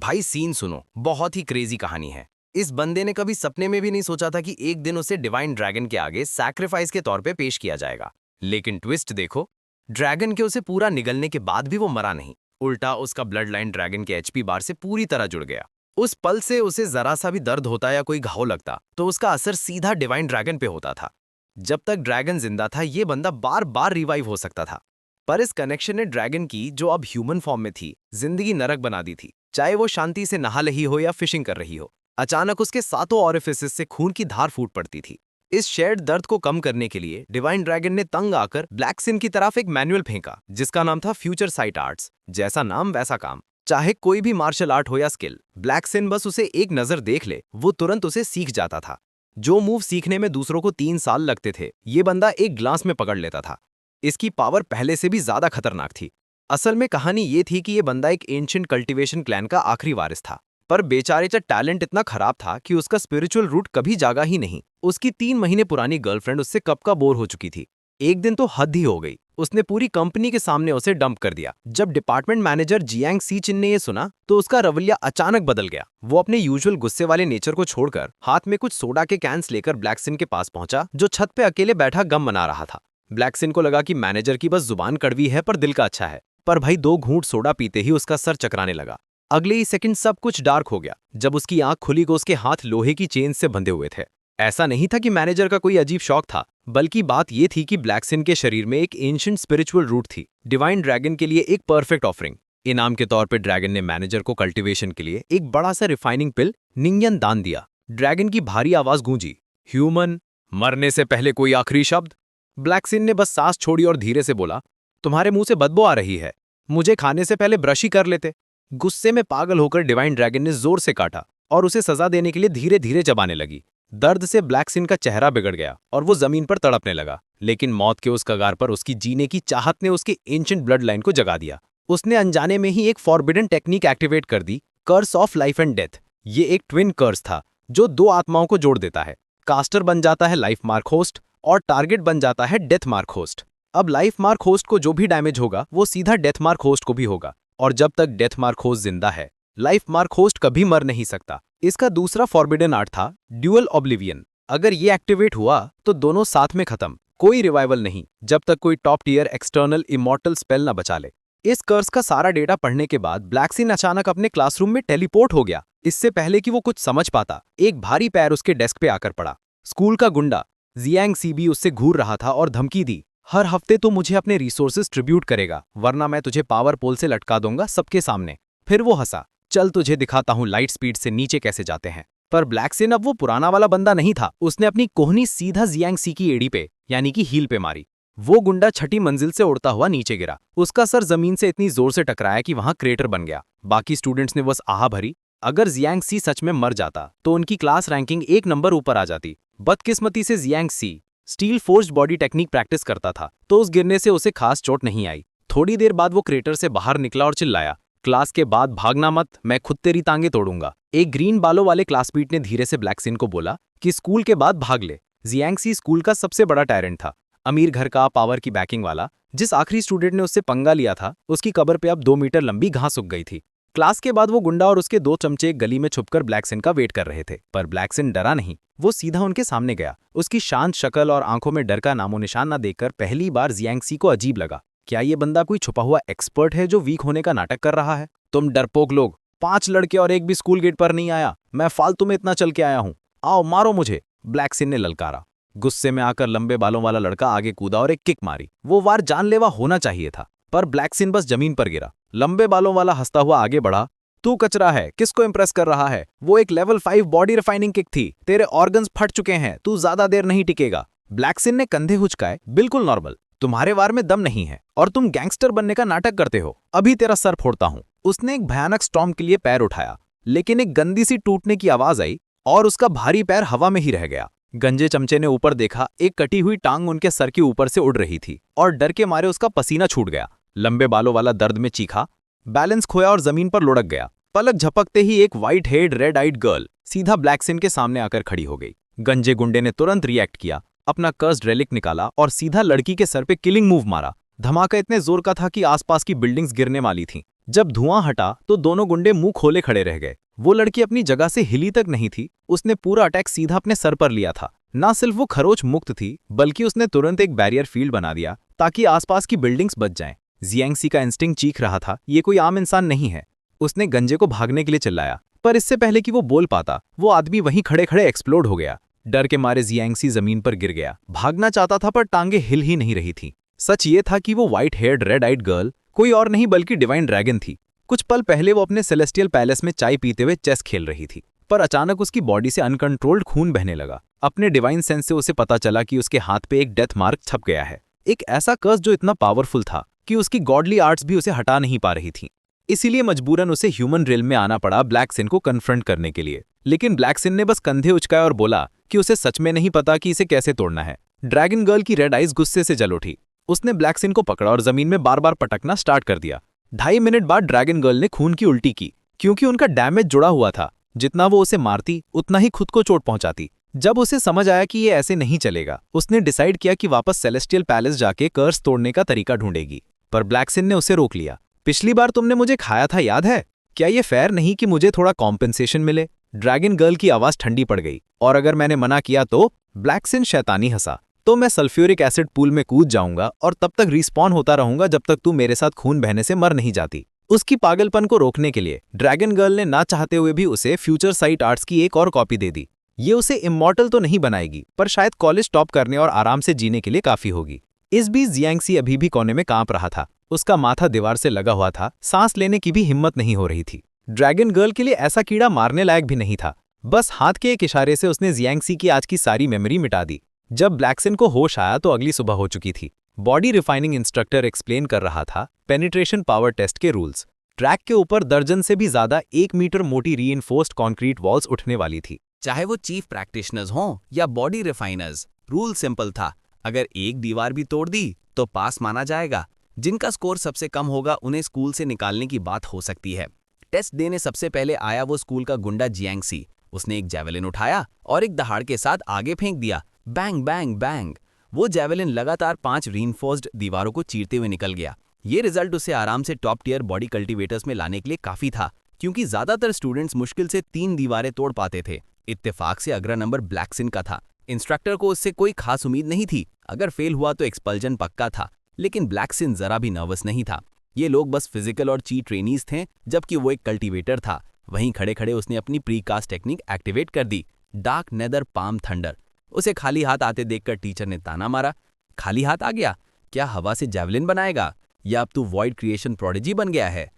भाई सीन सुनो, बहुत ही क्रेजी कहानी है। इस बंदे ने कभी सपने में भी नहीं सोचा था कि एक दिन उसे डिवाइन ड्रैगन के आगे सैक्रिफाइस के तौर पे पेश किया जाएगा। लेकिन ट्विस्ट देखो, ड्रैगन के उसे पूरा निगलने के बाद भी वो मरा नहीं। उल्टा उसका ब्लड लाइन ड्रैगन के एचपी बार से पूरी तरह जुड़ गया। उस पल से उसे जरा सा भी दर्द होता या कोई घाव लगता तो उसका असर सीधा डिवाइन ड्रैगन पे होता था। जब तक ड्रैगन जिंदा था ये बंदा बार बार रिवाइव हो सकता था। पर इस कनेक्शन ने ड्रैगन की, जो अब ह्यूमन फॉर्म में थी, जिंदगी नरक बना दी थी। चाहे वो शांति से नहा रही हो या फिशिंग कर रही हो, अचानक उसके सातों ऑरिफिसेस से खून की धार फूट पड़ती थी। इस शेयर्ड दर्द को कम करने के लिए डिवाइन ड्रैगन ने तंग आकर ब्लैक सिन की तरफ एक मैनुअल फेंका, जिसका नाम था फ्यूचर साइट आर्ट्स। जैसा नाम वैसा काम। चाहे कोई भी मार्शल आर्ट हो या स्किल, ब्लैक सिन बस उसे एक नजर देख ले वो तुरंत उसे सीख जाता था। जो मूव सीखने में दूसरों को 3 साल लगते थे, ये बंदा एक ग्लास में पकड़ लेता था। इसकी पावर पहले से भी ज्यादा खतरनाक थी। असल में कहानी ये थी कि ये बंदा एक एंशिएंट कल्टीवेशन क्लैन का आखिरी वारिस था। पर बेचारे का टैलेंट इतना खराब था कि उसका स्पिरिचुअल रूट कभी जागा ही नहीं। उसकी 3 महीने पुरानी गर्लफ्रेंड उससे कब का बोर हो चुकी थी। एक दिन तो हद ही हो गई, उसने पूरी कंपनी के सामने उसे डंप कर दिया। जब डिपार्टमेंट मैनेजर जियांग सी चिन ने ये सुना तो उसका रवैया अचानक बदल गया। वो अपने यूजुअल गुस्से वाले नेचर को छोड़कर हाथ में कुछ सोडा के कैंस लेकर ब्लैक सिन के पास पहुंचा, जो छत पे अकेले बैठा गम मना रहा था। ब्लैक सिन को लगा कि मैनेजर की बस जुबान कड़वी है पर दिल का अच्छा है। पर भाई 2 घूंट सोडा पीते ही उसका सर चकराने लगा। अगले ही सेकंड सब कुछ डार्क हो गया। जब उसकी आंख खुली तो उसके हाथ लोहे की चेन से बंधे हुए थे। ऐसा नहीं था कि मैनेजर का कोई अजीब शौक था, बल्कि बात यह थी कि ब्लैक सिन के शरीर में एक एंशिएंट स्पिरिचुअल रूट थी, डिवाइन ड्रैगन के लिए एक परफेक्ट ऑफरिंग। इनाम के तौर पर ड्रैगन ने मैनेजर को कल्टीवेशन के लिए एक बड़ा सा रिफाइनिंग पिल निंगयन दान दिया। ड्रैगन की भारी आवाज गूंजी, ह्यूमन, मरने से पहले कोई आखिरी शब्द। ब्लैक सिन ने बस सांस छोड़ी और धीरे से बोला, तुम्हारे मुंह से बदबू आ रही है, मुझे खाने से पहले ब्रश ही कर लेते। गुस्से में पागल होकर डिवाइन ड्रैगन ने जोर से काटा और उसे सजा देने के लिए धीरे धीरे चबाने लगी। दर्द से ब्लैक सिन का चेहरा बिगड़ गया और वो जमीन पर तड़पने लगा। लेकिन मौत के उस कगार पर उसकी जीने की चाहत ने उसके एंशिएंट ब्लड लाइन को जगा दिया। उसने अनजाने में ही एक फॉरबिडन टेक्निक एक्टिवेट कर दी, curse of life and death. ये एक ट्विन कर्स था जो 2 आत्माओं को जोड़ देता है। कास्टर बन जाता है लाइफ मार्क होस्ट और टारगेट बन जाता है डेथ मार्क होस्ट। अब लाइफ मार्क होस्ट को जो भी डैमेज होगा वो सीधा डेथ मार्क होस्ट को भी होगा, और जब तक डेथ मार्क होस्ट जिंदा है, लाइफ मार्क होस्ट कभी मर नहीं सकता। इसका दूसरा फॉरबिडन आर्ट था ड्यूअल ऑब्लिवियन। अगर ये एक्टिवेट हुआ तो दोनों साथ में खत्म, कोई रिवाइवल नहीं, जब तक कोई top tier external immortal spell न बचा ले। इस कर्स का सारा डेटा पढ़ने के बाद ब्लैक सिन अचानक अपने क्लासरूम में टेलीपोर्ट हो गया। इससे पहले कि वो कुछ समझ पाता, एक भारी पैर उसके डेस्क पे आकर पड़ा। स्कूल का गुंडा जियांग सीबी उससे घूर रहा था और धमकी दी, हर हफ्ते तो मुझे अपने रिसोर्सेज ट्रिब्यूट करेगा, वरना मैं तुझे पावर पोल से लटका दूंगा सबके सामने। फिर वो हंसा, चल तुझे दिखाता हूं लाइट स्पीड से नीचे कैसे जाते हैं। पर ब्लैक सिन अब वो पुराना वाला बंदा नहीं था। उसने अपनी कोहनी सीधा जियांग सी की एड़ी पे, यानी कि हील पे मारी। वो गुंडा छठी मंजिल से उड़ता हुआ नीचे गिरा। उसका सर जमीन से इतनी जोर से टकराया कि वहां क्रेटर बन गया। बाकी स्टूडेंट्स ने बस आह भरी। अगर जियांग सी सच में मर जाता तो उनकी क्लास रैंकिंग 1 नंबर ऊपर आ जाती। बदकिस्मती से Jiang Xi steel forced body technique practice करता था, तो उस गिरने से उसे खास चोट नहीं आई। थोड़ी देर बाद वो क्रेटर से बाहर निकला और चिल्लाया, क्लास के बाद भागना मत, मैं खुद तेरी टांगे तोड़ूंगा। एक ग्रीन बालों वाले क्लासमेट ने धीरे से ब्लैक सिन को बोला कि स्कूल के बाद भाग ले। जियांग सी स्कूल का सबसे बड़ा टायरेंट था, अमीर घर का, पावर की बैकिंग वाला। जिस आखिरी स्टूडेंट ने उससे पंगा लिया था, उसकी कब्र पे अब 2 मीटर लंबी घास उग गई थी। क्लास के बाद वो गुंडा और उसके 2 चमचे एक गली में छुपकर ब्लैक सिन का वेट कर रहे थे। पर ब्लैक सिन डरा नहीं, वो सीधा उनके सामने गया। उसकी शांत शक्ल और आंखों में डर का नामो निशान न देखकर पहली बार जियांग सी को अजीब लगा। क्या ये बंदा कोई छुपा हुआ एक्सपर्ट है जो वीक होने का नाटक कर रहा है? तुम डरपोक लोग, 5 लड़के और एक भी स्कूल गेट पर नहीं आया, मैं फालतू में इतना चल के आया हूं, आओ मारो मुझे, ब्लैक सिन ने ललकारा। गुस्से में आकर लंबे बालों वाला लड़का आगे कूदा और एक किक मारी। वो वार जानलेवा होना चाहिए था, पर ब्लैक सिन बस जमीन पर गिरा। लंबे बालों वाला हंसता हुआ आगे बढ़ा, तू कचरा है, किसको इंप्रेस कर रहा है? वो एक लेवल 5 बॉडी रिफाइनिंग किक थी, तेरे ऑर्गन्स फट चुके हैं, तू ज्यादा देर नहीं टिकेगा। ब्लैक सिन ने कंधे हुचकाए, बिल्कुल नॉर्मल, तुम्हारे वार में दम नहीं है और तुम गैंगस्टर बनने का नाटक करते हो, अभी तेरा सर फोड़ता हूं। उसने एक भयानक स्टॉर्म के लिए पैर उठाया, लेकिन एक गंदी सी टूटने की आवाज आई और उसका भारी पैर हवा में ही रह गया। गंजे चमचे ने ऊपर देखा, एक कटी हुई टांग उनके सर के ऊपर से उड़ रही थी और डर के मारे उसका पसीना छूट गया। लंबे बालों वाला दर्द में चीखा, बैलेंस खोया और जमीन पर लुढ़क गया। पलक झपकते ही एक white head red eyed girl सीधा ब्लैक सिन के सामने आकर खड़ी हो गई। गंजे गुंडे ने तुरंत रिएक्ट किया, अपना कर्स्ड रेलिक निकाला और सीधा लड़की के सर पे किलिंग मूव मारा। धमाका इतने जोर का था कि आसपास की बिल्डिंग्स गिरने वाली थीं। जब धुआं हटा तो दोनों गुंडे मुंह खोले खड़े रह गए। वो लड़की अपनी जगह से हिली तक नहीं थी। उसने पूरा अटैक सीधा अपने सर पर लिया था। ना सिर्फ वो खरोच मुक्त थी, बल्कि उसने तुरंत एक बैरियर फील्ड बना दिया ताकि आसपास की बिल्डिंग्स बच जाएं। जियांगसी का इंस्टिंक्ट चीख रहा था, ये कोई आम इंसान नहीं है। उसने गंजे को भागने के लिए चिल्लाया, पर इससे पहले कि वो बोल पाता, वो आदमी वहीं खड़े खड़े एक्सप्लोड हो गया। डर के मारे जियांगसी जमीन पर गिर गया। भागना चाहता था पर टांगे हिल ही नहीं रही थी। सच ये था कि वो white haired red eyed girl कोई और नहीं बल्कि डिवाइन ड्रैगन थी। कुछ पल पहले वो अपने सेलेस्टियल पैलेस में चाय पीते हुए चेस खेल रही थी, पर अचानक उसकी बॉडी से अनकंट्रोल्ड खून बहने लगा। अपने डिवाइन सेंस से उसे पता चला कि उसके हाथ पे एक डेथ मार्क छप गया है, एक ऐसा कर्स जो इतना पावरफुल था कि उसकी गॉडली आर्ट्स भी उसे हटा नहीं पा रही थी। इसीलिए मजबूरन उसे ह्यूमन रिल्म में आना पड़ा ब्लैक सिन को कन्फ्रंट करने के लिए। लेकिन ब्लैक सिन ने बस कंधे उचकाए और बोला कि उसे सच में नहीं पता कि इसे कैसे तोड़ना है। ड्रैगन गर्ल की रेड आइज गुस्से से जल उठी। उसने ब्लैक सिन को पकड़ा और जमीन में बार बार पटकना स्टार्ट कर दिया। 2.5 मिनट बाद ड्रैगन गर्ल ने खून की उल्टी की, क्योंकि उनका डैमेज जुड़ा हुआ था। जितना वो उसे मारती उतना ही खुद को चोट पहुंचाती। जब उसे समझ आया कि ये ऐसे नहीं चलेगा, उसने डिसाइड किया कि वापस सेलेस्टियल पैलेस जाके कर्स तोड़ने का तरीका ढूंढेगी। पर ब्लैक सिन ने उसे रोक लिया। पिछली बार तुमने मुझे खाया था, याद है? क्या ये फेयर नहीं कि मुझे थोड़ा कॉम्पेंसेशन मिले? ड्रैगन गर्ल की आवाज ठंडी पड़ गई। और अगर मैंने मना किया तो? ब्लैक सिन शैतानी हंसा। तो मैं सल्फ्यूरिक एसिड पूल में कूद जाऊंगा और तब तक रिस्पॉन होता रहूंगा जब तक तू मेरे साथ खून बहने से मर नहीं जाती। उसकी पागलपन को रोकने के लिए ड्रैगन गर्ल ने ना चाहते हुए भी उसे फ्यूचर साइट आर्ट्स की एक और कॉपी दे दी। ये उसे इमॉर्टल तो नहीं बनाएगी, पर शायद कॉलेज टॉप करने और आराम से जीने के लिए काफी होगी। इस बीच जियांगसी अभी भी कोने में कांप रहा था। उसका माथा दीवार से लगा हुआ था, सांस लेने की भी हिम्मत नहीं हो रही थी। ड्रैगन गर्ल के लिए ऐसा कीड़ा मारने लायक भी नहीं था। बस हाथ के एक इशारे से उसने जियांगसी की आज की सारी मेमोरी मिटा दी। जब ब्लैक सिन को होश आया तो अगली सुबह हो चुकी थी। बॉडी रिफाइनिंग इंस्ट्रक्टर एक्सप्लेन कर रहा था पेनिट्रेशन पावर टेस्ट के रूल्स। ट्रैक के ऊपर दर्जन से भी ज्यादा 1 मीटर मोटी रीइंफोर्स्ड कंक्रीट वॉल्स उठने वाली थी। चाहे वो चीफ प्रैक्टिशनर्स हों या बॉडी रिफाइनर्स, रूल सिंपल था। अगर एक दीवार भी तोड़ दी तो पास माना जाएगा। जिनका स्कोर सबसे कम होगा उन्हें स्कूल से निकालने की बात हो सकती है। टेस्ट देने सबसे पहले आया वो स्कूल का गुंडा जियांगसी। उसने एक जैवलिन उठाया और एक दहाड़ के साथ आगे फेंक दिया। Bang bang bang. वो जैवलिन लगातार 5 रीइंफोर्स्ड दीवारों को चीरते हुए निकल गया। ये रिजल्ट उसे आराम से टॉप टियर बॉडी कल्टीवेटर्स में लाने के लिए काफी था, क्योंकि ज्यादातर स्टूडेंट्स मुश्किल से 3 दीवारें तोड़ पाते थे। इत्तेफाक से अगला नंबर ब्लैक सिन का था। इंस्ट्रक्टर को उससे कोई खास उम्मीद नहीं थी। अगर फेल हुआ तो एक्सपल्जन पक्का था। लेकिन ब्लैक सिन जरा भी नर्वस नहीं था। ये लोग बस फिजिकल और चीट ट्रेनीज थे, जबकि वो एक कल्टीवेटर था। वहीं खड़े खड़े उसने अपनी प्रीकास्ट टेक्निक एक्टिवेट कर दी, डार्क नेदर पाम थंडर। उसे खाली हाथ आते देखकर टीचर ने ताना मारा। खाली हाथ आ गया? क्या हवा से जैवलिन बनाएगा? या अब तू वॉइड क्रिएशन प्रोडिजी बन गया है?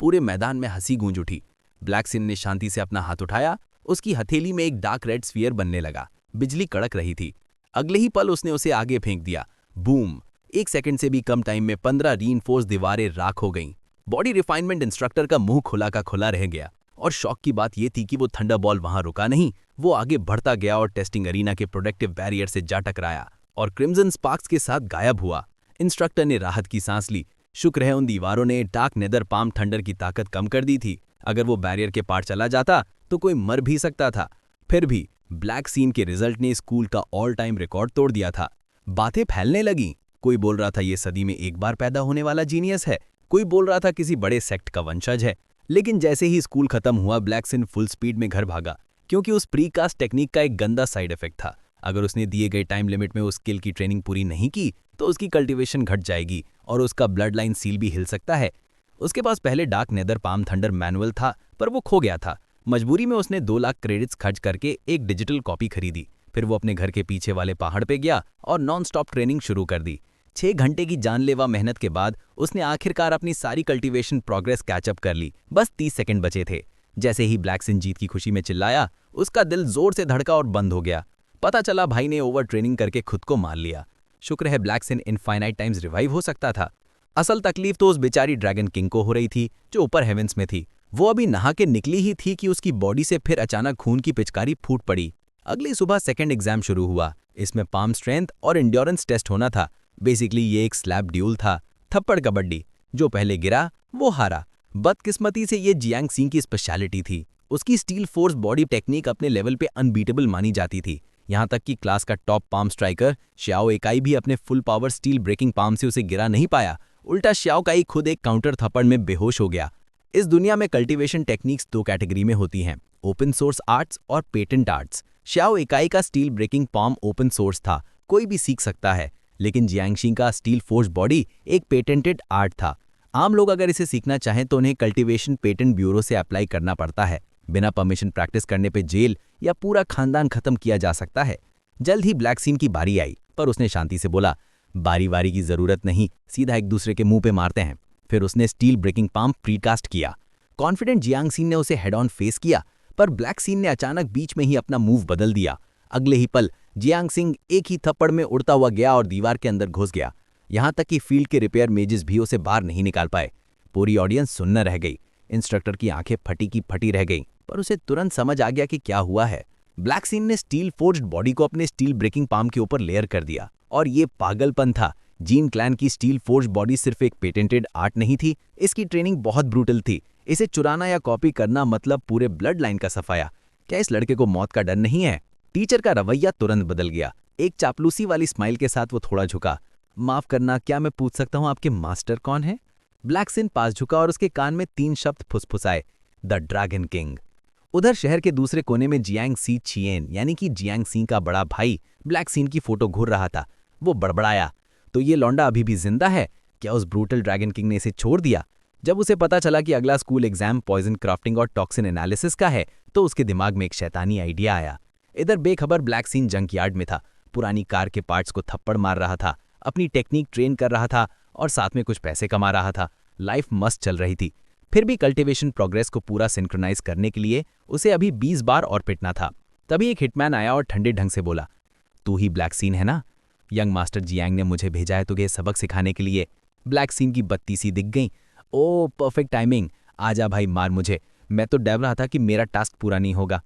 पूरे मैदान में हंसी गूंज उठी। ब्लैक सिन ने शांति से अपना हाथ उठाया। उसकी हथेली में एक डार्क रेड स्फीयर बनने लगा। बिजली कड़क रही थी। अगले ही पल उसने उसे आगे फेंक दिया। बूम! 1 सेकंड से भी कम टाइम में 15 रीइंफोर्स दीवारें राख हो गईं। बॉडी रिफाइनमेंट इंस्ट्रक्टर का मुंह खुला का खुला रह गया। और शॉक की बात यह थी कि वो थंडरबॉल वहां रुका नहीं। वो आगे बढ़ता गया और टेस्टिंग अरीना के प्रोटेक्टिव बैरियर से जा टकराया और क्रिम्सन स्पार्क्स के साथ गायब हुआ। इंस्ट्रक्टर ने राहत की सांस ली। शुक्र है उन दीवारों ने डार्क नेदर पाम थंडर की ताकत कम कर दी थी। अगर वो बैरियर के पार चला जाता तो कोई मर भी सकता था। फिर भी ब्लैक सिन के रिजल्ट ने स्कूल का ऑल टाइम रिकॉर्ड तोड़ दिया था। बातें फैलने लगीं। कोई बोल रहा था ये सदी में एक बार पैदा होने वाला जीनियस है। कोई बोल रहा था किसी बड़े सेक्ट का वंशज है। लेकिन जैसे ही स्कूल खत्म हुआ, ब्लैक सिन फुल स्पीड में घर भागा, क्योंकि उस प्रीकास्ट टेक्निक का एक गंदा साइड इफेक्ट था। अगर उसने दिए गए टाइम लिमिट में उस स्किल की ट्रेनिंग पूरी नहीं की तो उसकी कल्टीवेशन घट जाएगी और उसका ब्लड लाइन सील भी हिल सकता है। उसके पास पहले dark nether palm thunder manual था, पर वो खो गया था। मजबूरी में उसने 2 लाख क्रेडिट्स खर्च करके एक डिजिटल कॉपी खरीदी। फिर वो अपने घर के पीछे वाले पहाड़ पे गया और नॉन स्टॉप ट्रेनिंग शुरू कर दी। 6 घंटे की जानलेवा मेहनत के बाद उसने आखिरकार अपनी सारी कल्टीवेशन प्रोग्रेस कैचअप कर ली। बस 30 सेकंड बचे थे। जैसे ही ब्लैक सिन जीत की खुशी में चिल्लाया, उसका दिल जोर से धड़का और बंद हो गया। पता चला भाई ने ओवर ट्रेनिंग करके खुद को मार लिया। शुक्र है ब्लैक सिन इनफाइनाइट टाइम्स रिवाइव हो सकता था। असल तकलीफ तो उस बेचारी ड्रैगन किंग को हो रही थी, जो ऊपर हेवेंस में थी। वो अभी नहा के निकली ही थी कि उसकी बॉडी से फिर अचानक खून की पिचकारी फूट पड़ी। अगली सुबह सेकंड एग्जाम शुरू हुआ। इसमें पाम स्ट्रेंथ और एंड्योरेंस टेस्ट होना था। बेसिकली ये एक स्लैब ड्यूल था, थप्पड़ कबड्डी। जो पहले गिरा वो हारा। बदकिस्मती से ये जियांगसी की स्पेशलिटी थी। उसकी स्टील फोर्स बॉडी टेक्निक अपने लेवल पे अनबीटेबल मानी जाती थी। यहाँ तक कि क्लास का टॉप पाम स्ट्राइकर श्याओ एकाई भी अपने full power steel breaking palm से उसे गिरा नहीं पाया उल्टा श्याओ काई खुद एक काउंटर थप्पड़ में बेहोश हो गया। इस दुनिया में कल्टीवेशन टेक्निक्स दो कैटेगरी में होती हैं, ओपन सोर्स आर्ट्स और पेटेंट आर्ट्स। श्याओ इकाई का स्टील ब्रेकिंग पॉम ओपन सोर्स था, कोई भी सीख सकता है, लेकिन जियांगशी का स्टील फोर्ज बॉडी एक पेटेंटेड आर्ट था। आम लोग अगर इसे सीखना चाहें तो उन्हें कल्टीवेशन पेटेंट ब्यूरो से अप्लाई करना पड़ता है। बिना परमिशन प्रैक्टिस करने पे जेल या पूरा खानदान खत्म किया जा सकता है। जल्द ही ब्लैक सीन की बारी आई, पर उसने शांति से बोला, बारी बारी की जरूरत नहीं, सीधा एक दूसरे के मुंह पे मारते हैं। फिर उसने स्टील ब्रेकिंग पाम प्रीकास्ट किया। कॉन्फिडेंट जियांग सीन ने उसे हेड ऑन फेस किया, पर ब्लैक सीन ने अचानक बीच में ही अपना मूव बदल दिया। अगले ही पल जियांग सिंह एक ही थप्पड़ में उड़ता हुआ गया और दीवार के अंदर घुस गया। यहां तक कि फील्ड के रिपेयर मेजेस भी उसे बाहर नहीं निकाल पाए। पूरी ऑडियंस सुन्न रह गई। इंस्ट्रक्टर की आंखें फटी की फटी रह गईं, पर उसे तुरंत समझ आ गया कि क्या हुआ है। ब्लैक सीन ने स्टील फोर्ज्ड बॉडी को अपने स्टील ब्रेकिंग पाम के ऊपर लेयर कर दिया, और ये पागलपन था। जीन क्लैन की स्टील फोर्ज्ड बॉडी सिर्फ एक पेटेंटेड आर्ट नहीं थी, इसकी ट्रेनिंग बहुत ब्रूटल थी। इसे चुराना या कॉपी करना मतलब पूरे ब्लड लाइन का सफाया। क्या इस लड़के को मौत का डर नहीं है? टीचर का रवैया तुरंत बदल गया। एक चापलूसी वाली स्माइल के साथ वो थोड़ा झुका। माफ करना, क्या मैं पूछ सकता हूं आपके मास्टर कौन है? ब्लैक सिन पास झुका और उसके कान में 3 शब्द फुसफुसाए, द ड्रैगन किंग। उधर शहर के दूसरे कोने में जियांग सी चियन यानी कि जियांग सी का बड़ा भाई ब्लैक सीन की फोटो घूर रहा था। वो बड़बड़ाया, तो ये लौंडा अभी भी जिंदा है? क्या उस ब्रूटल ड्रैगन किंग ने इसे छोड़ दिया? जब उसे पता चला कि अगला स्कूल एग्जाम पॉइजन क्राफ्टिंग और टॉक्सिन एनालिसिस का है, तो उसके दिमाग में एक शैतानी आइडिया आया। इधर बेखबर ब्लैक सीन जंक यार्ड में था, पुरानी कार के पार्ट्स को थप्पड़ मार रहा था, अपनी टेक्निक ट्रेन कर रहा था और साथ में कुछ पैसे कमा रहा था। लाइफ मस्त चल रही थी। फिर भी कल्टीवेशन प्रोग्रेस को पूरा सिंक्रोनाइज करने के लिए उसे अभी 20 बार और पिटना था। तभी एक हिटमैन आया और ठंडे ढंग से बोला, तू ही ब्लैक सीन है ना? यंग मास्टर जियांग ने मुझे भेजा है तुझे सबक सिखाने के लिए। ब्लैक सीन की बत्ती सी दिख गई। ओ परफेक्ट टाइमिंग, आजा भाई मार मुझे, मैं तो डर रहा था कि मेरा टास्क पूरा नहीं होगा।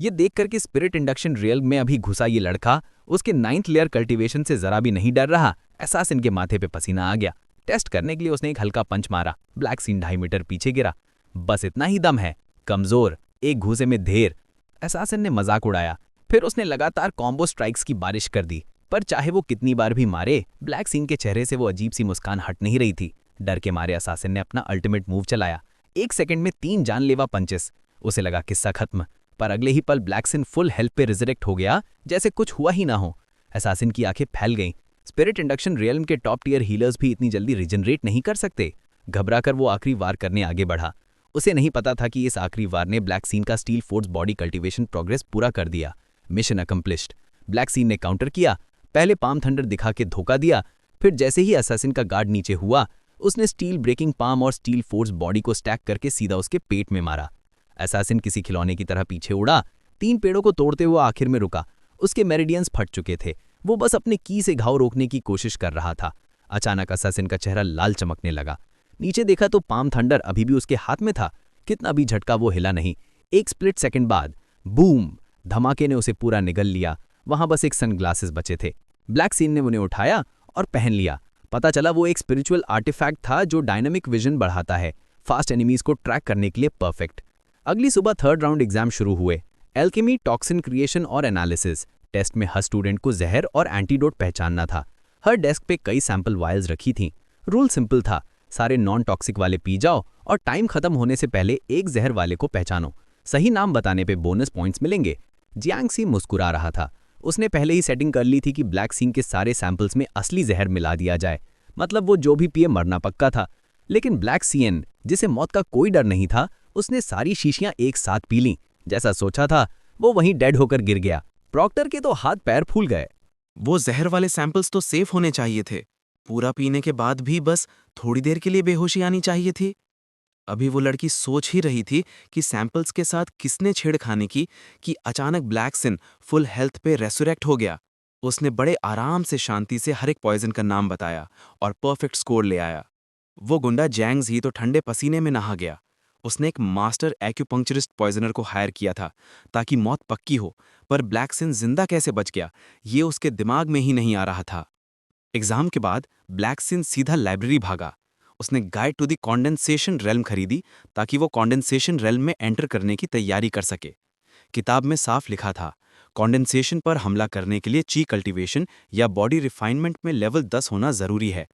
ये देख कर कि स्पिरिट इंडक्शन रियल में अभी घुसा ये लड़का उसके 9th लेयर कल्टीवेशन से जरा भी नहीं डर रहा। एहसास इनके माथे पे पसीना आ गया। टेस्ट करने के लिए उसने एक हल्का पंच मारा। ब्लैक सीन 2.5 मीटर पीछे गिरा। बस इतना ही दम है, कमजोर, एक घूसे में ढेर। एहसासन ने मजाक उड़ाया। फिर उसने लगातार कॉम्बो स्ट्राइक्स की बारिश कर दी, पर चाहे वो कितनी बार भी मारे, ब्लैक सीन के चेहरे से वो अजीब सी मुस्कान हट नहीं रही थी। डर के मारे एहसासन ने अपना अल्टीमेट मूव चलाया। 1 सेकंड में 3 जानलेवा पंचेस। उसे लगा किस्सा खत्म, पर अगले ही पल ब्लैक सीन फुल हेल्थ पे रिजरेक्ट हो गया, जैसे कुछ हुआ ही ना हो। एहसासन की आंखें फैल गईं। स्पिरिट इंडक्शन रियल्म के टॉप टियर हीलर्स भी इतनी जल्दी रिजनरेट नहीं कर सकते। घबराकर वो आखिरी वार करने आगे बढ़ा। उसे नहीं पता था कि इस आखिरी वार ने ब्लैक सीन का steel force body cultivation progress पूरा कर दिया। Mission accomplished. ब्लैक सीन ने काउंटर किया, पहले पाम थंडर दिखा के धोखा दिया, फिर जैसे ही असैसिन का गार्ड नीचे हुआ, उसने स्टील ब्रेकिंग पाम और स्टील फोर्स बॉडी को स्टैक करके सीधा उसके पेट में मारा। असैसिन किसी खिलौने की तरह पीछे उड़ा, 3 पेड़ों को तोड़ते हुए आखिर में रुका। उसके मेरिडियंस फट चुके थे, वो बस अपने की से घाव रोकने की कोशिश कर रहा था। अचानक असैसिन का चेहरा लाल चमकने लगा। नीचे देखा तो पाम थंडर अभी भी उसके हाथ में था। कितना भी झटका वो हिला नहीं। एक स्प्लिट सेकंड बाद बूम, धमाके ने उसे पूरा निगल लिया। वहां बस एक सनग्लासेस बचे थे। ब्लैक सीन ने उन्हें उठाया और पहन लिया। पता चला वो एक स्पिरिचुअल आर्टिफैक्ट था जो डायनामिक विजन बढ़ाता है, फास्ट एनिमीज को ट्रैक करने के लिए परफेक्ट। अगली सुबह 3rd राउंड एग्जाम शुरू हुए। एल्केमी, टॉक्सिन क्रिएशन और एनालिसिस। टेस्ट में हर स्टूडेंट को जहर और एंटीडोट पहचानना था। हर डेस्क पे कई सैंपल वायल्स रखी थीं। रूल सिंपल था, सारे नॉन टॉक्सिक वाले पी जाओ और टाइम खत्म होने से पहले एक जहर वाले को पहचानो। सही नाम बताने पे बोनस पॉइंट्स मिलेंगे। जियांग सी मुस्कुरा रहा था। उसने पहले ही सेटिंग कर ली थी कि ब्लैक सीन के सारे सैंपल्स में असली जहर मिला दिया जाए, मतलब वो जो भी पिए मरना पक्का था। लेकिन ब्लैक सीएन, जिसे मौत का कोई डर नहीं था, उसने सारी शीशियां एक साथ पी लीं। जैसा सोचा था वो वहीं डेड होकर गिर गया। प्रॉक्टर के तो हाथ पैर फूल गए। वो जहर वाले सैंपल्स तो सेफ होने चाहिए थे। पूरा पीने के बाद भी बस थोड़ी देर के लिए बेहोशी आनी चाहिए थी। अभी वो लड़की सोच ही रही थी कि सैंपल्स के साथ किसने छेड़खानी की कि अचानक ब्लैक सिन फुल हेल्थ पे रेसुरेक्ट हो गया। उसने बड़े आराम से शांति से हर एक पॉइजन का नाम बताया और परफेक्ट स्कोर ले आया। वो गुंडा जैंग्स ही तो ठंडे पसीने में नहा गया। उसने एक मास्टर एक्यूपंक्चरिस्ट पॉइजनर को हायर किया था ताकि मौत पक्की हो, पर ब्लैक सिन जिंदा कैसे बच गया ये उसके दिमाग में ही नहीं आ रहा था। एग्जाम के बाद ब्लैक सिन सीधा लाइब्रेरी भागा। उसने guide to the condensation realm खरीदी ताकि वो कॉन्डेंसेशन रेल्म में एंटर करने की तैयारी कर सके। किताब में साफ लिखा था, कॉन्डेंसेशन पर हमला करने के लिए ची कल्टीवेशन या बॉडी रिफाइनमेंट में लेवल 10 होना जरूरी है।